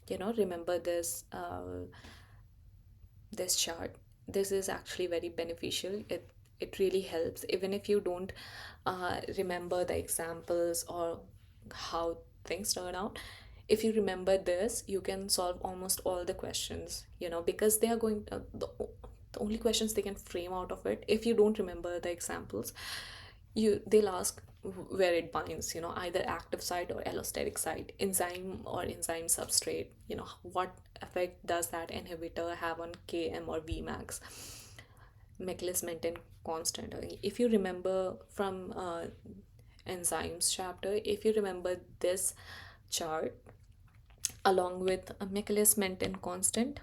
remember this chart. This is actually very beneficial. It really helps, even if you don't remember the examples or how things turn out. If you remember this, you can solve almost all the questions, because they are going the only questions they can frame out of it. If you don't remember the examples, they'll ask where it binds, either active site or allosteric site, enzyme or enzyme substrate, what effect does that inhibitor have on Km or Vmax, Michaelis Menten constant. If you remember from enzymes chapter, if you remember this chart along with a Michaelis Menten constant,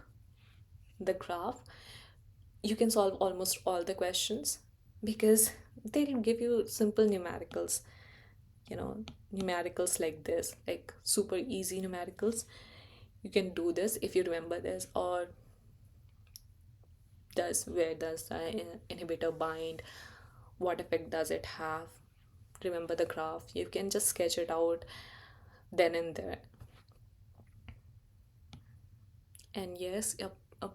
the graph, you can solve almost all the questions, because they'll give you simple numericals, numericals like this, like super easy numericals. You can do this if you remember this. Or where does the inhibitor bind, what effect does it have, remember the graph. You can just sketch it out then and there. And yes,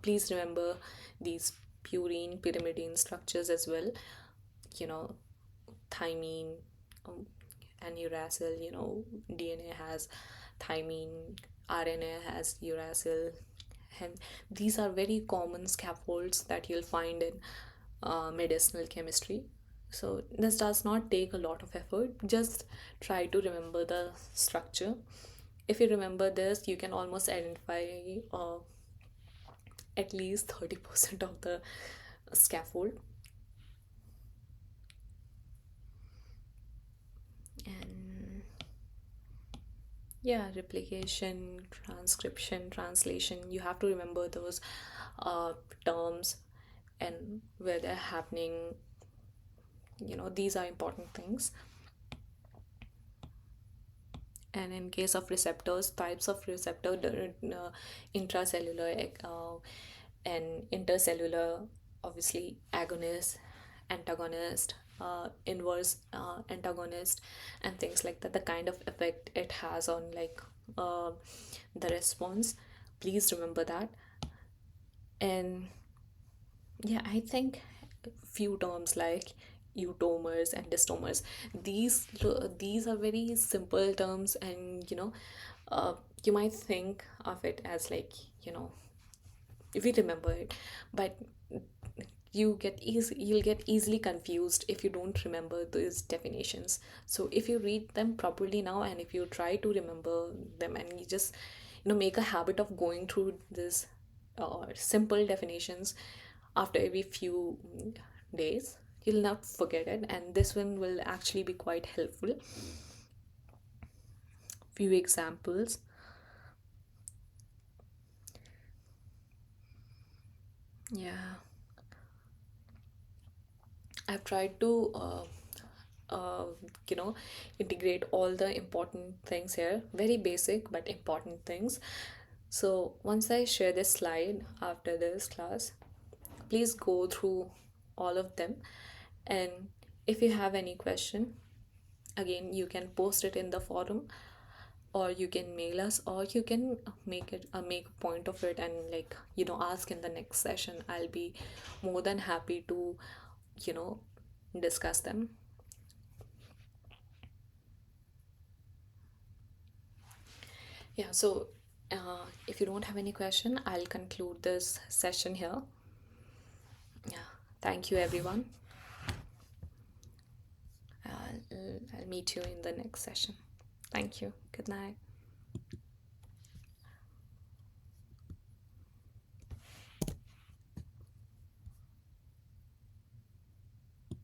please remember these purine pyrimidine structures as well, you know thymine, um, and uracil. DNA has thymine, RNA has uracil, and these are very common scaffolds that you'll find in medicinal chemistry. So this does not take a lot of effort. Just try to remember the structure, If you remember this, you can almost identify uh, at least 30% of the scaffold. And yeah, replication, transcription, translation, you have to remember those uh, terms and where they're happening. These are important things. And in case of receptors, types of receptor, intracellular and intercellular, obviously agonist, antagonist, inverse antagonist, and things like that, the kind of effect it has on like uh, the response. Please remember that. And yeah, I think few terms like eutomers and distomers, these are very simple terms, and uh, you might think of it as like, you know if you remember it, but you'll get easily confused if you don't remember those definitions. So if you read them properly now, and if you try to remember them, and you just make a habit of going through this simple definitions after every few days, you'll not forget it, and this one will actually be quite helpful. Few examples. Yeah, I've tried to uh, you know integrate all the important things here, very basic but important things. So once I share this slide after this class, please go through all of them. And if you have any question, again, you can post it in the forum, or you can mail us, or you can make a point of it and like ask in the next session. I'll be more than happy to you know discuss them. Yeah, so if you don't have any question, I'll conclude this session here. Yeah, thank you everyone. I'll meet you in the next session. Thank you. Good night.